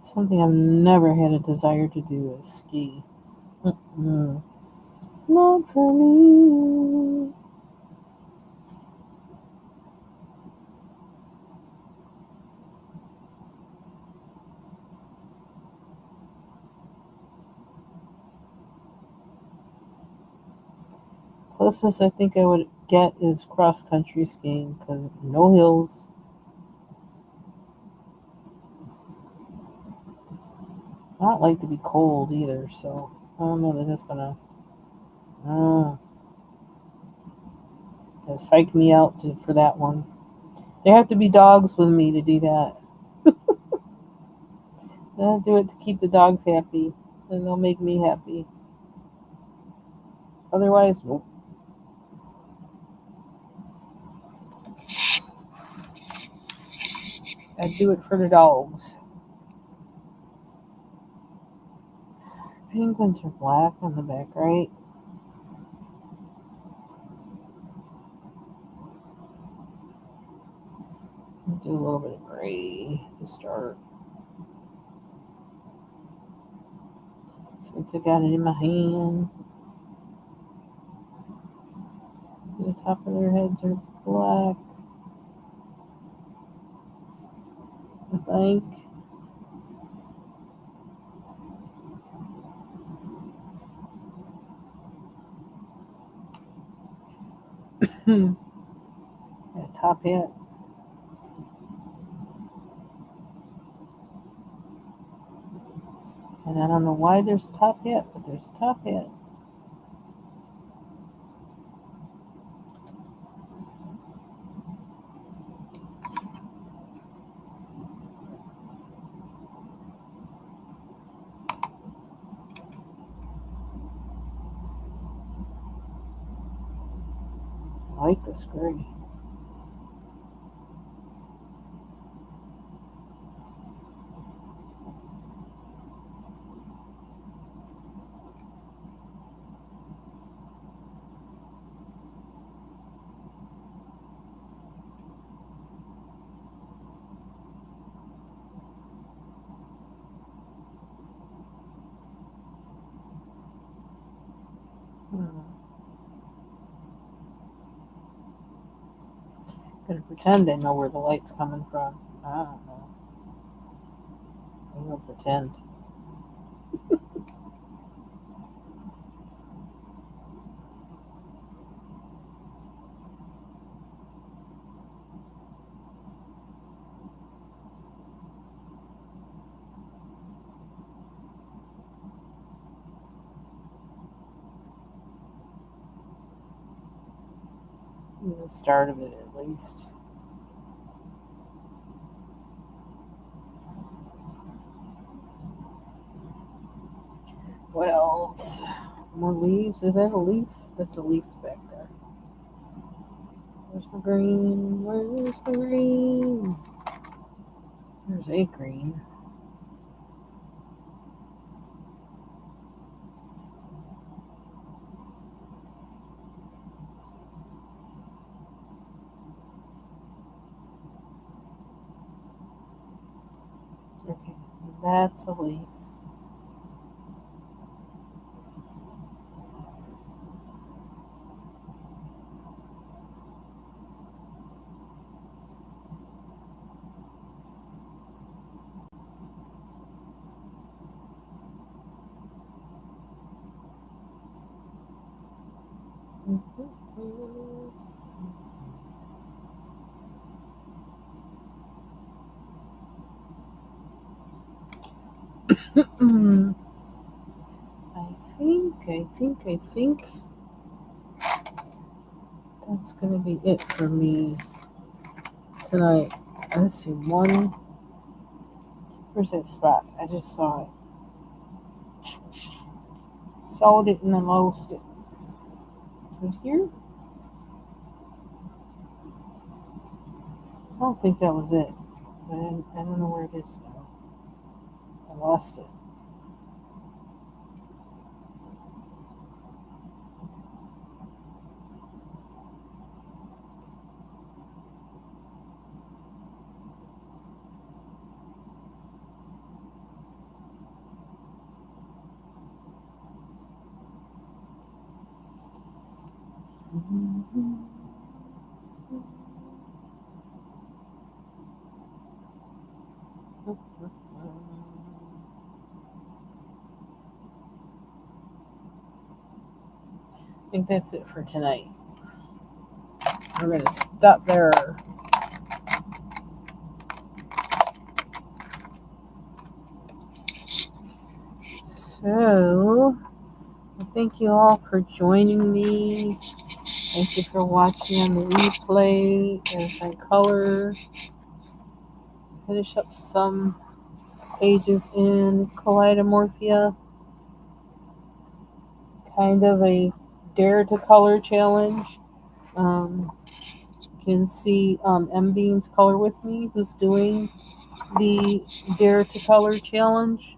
Something I've never had a desire to do is ski. Not for me. Closest I think I would get is cross country skiing because no hills. I don't like to be cold either, so I don't know that that's gonna psych me out for that one. There have to be dogs with me to do that. I'll do it to keep the dogs happy, and they'll make me happy. Otherwise, nope. I'd do it for the dogs. Penguins are black on the back, right? I'll do a little bit of gray to start. Since I got it in my hand. The top of their heads are black, I think. Yeah, top hat. And I don't know why there's a top hat, but there's a top hat. I like this gray. Gonna pretend I know where the light's coming from. I don't know. I'm gonna pretend. This is the start of it, at least. What else? More leaves? Is that a leaf? That's a leaf back there. Where's my green? Where's my green? There's a green. Okay, that's a leaf. I think that's gonna be it for me tonight. Let's see, one. Where's that spot? I just saw it. Sold it and then lost it. Is it here? I don't think that was it. But I don't know where it is now. I lost it. I think that's it for tonight. I'm going to stop there. So, thank you all for joining me. Thank you for watching on the replay as I color. Finish up some pages in Kaleidomorphia. Kind of a dare to color challenge. You can see M Beans color with me, who's doing the dare to color challenge,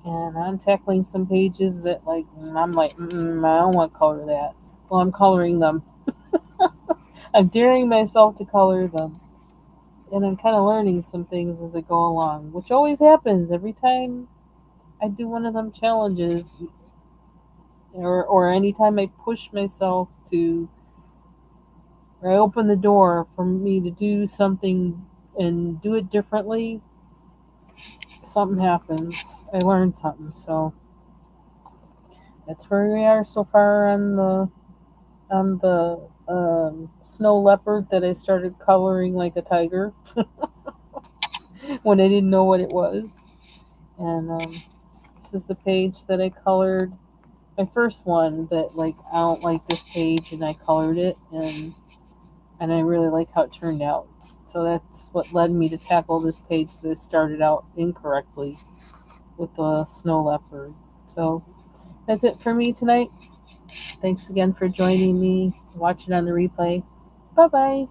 and I'm tackling some pages that I'm like I don't want to color that. Well, I'm coloring them. I'm daring myself to color them, and I'm kind of learning some things as I go along, which always happens every time I do one of them challenges, or anytime I push myself to, or I open the door for me to do something and do it differently. Something happens. I learned something, so that's where we are so far on the snow leopard that I started coloring like a tiger when I didn't know what it was. And this is the page that I colored. My first one that like I don't like this page, and I colored it, and I really like how it turned out. So that's what led me to tackle this page that started out incorrectly with the snow leopard. So that's it for me tonight. Thanks again for joining me, watching on the replay. Bye bye.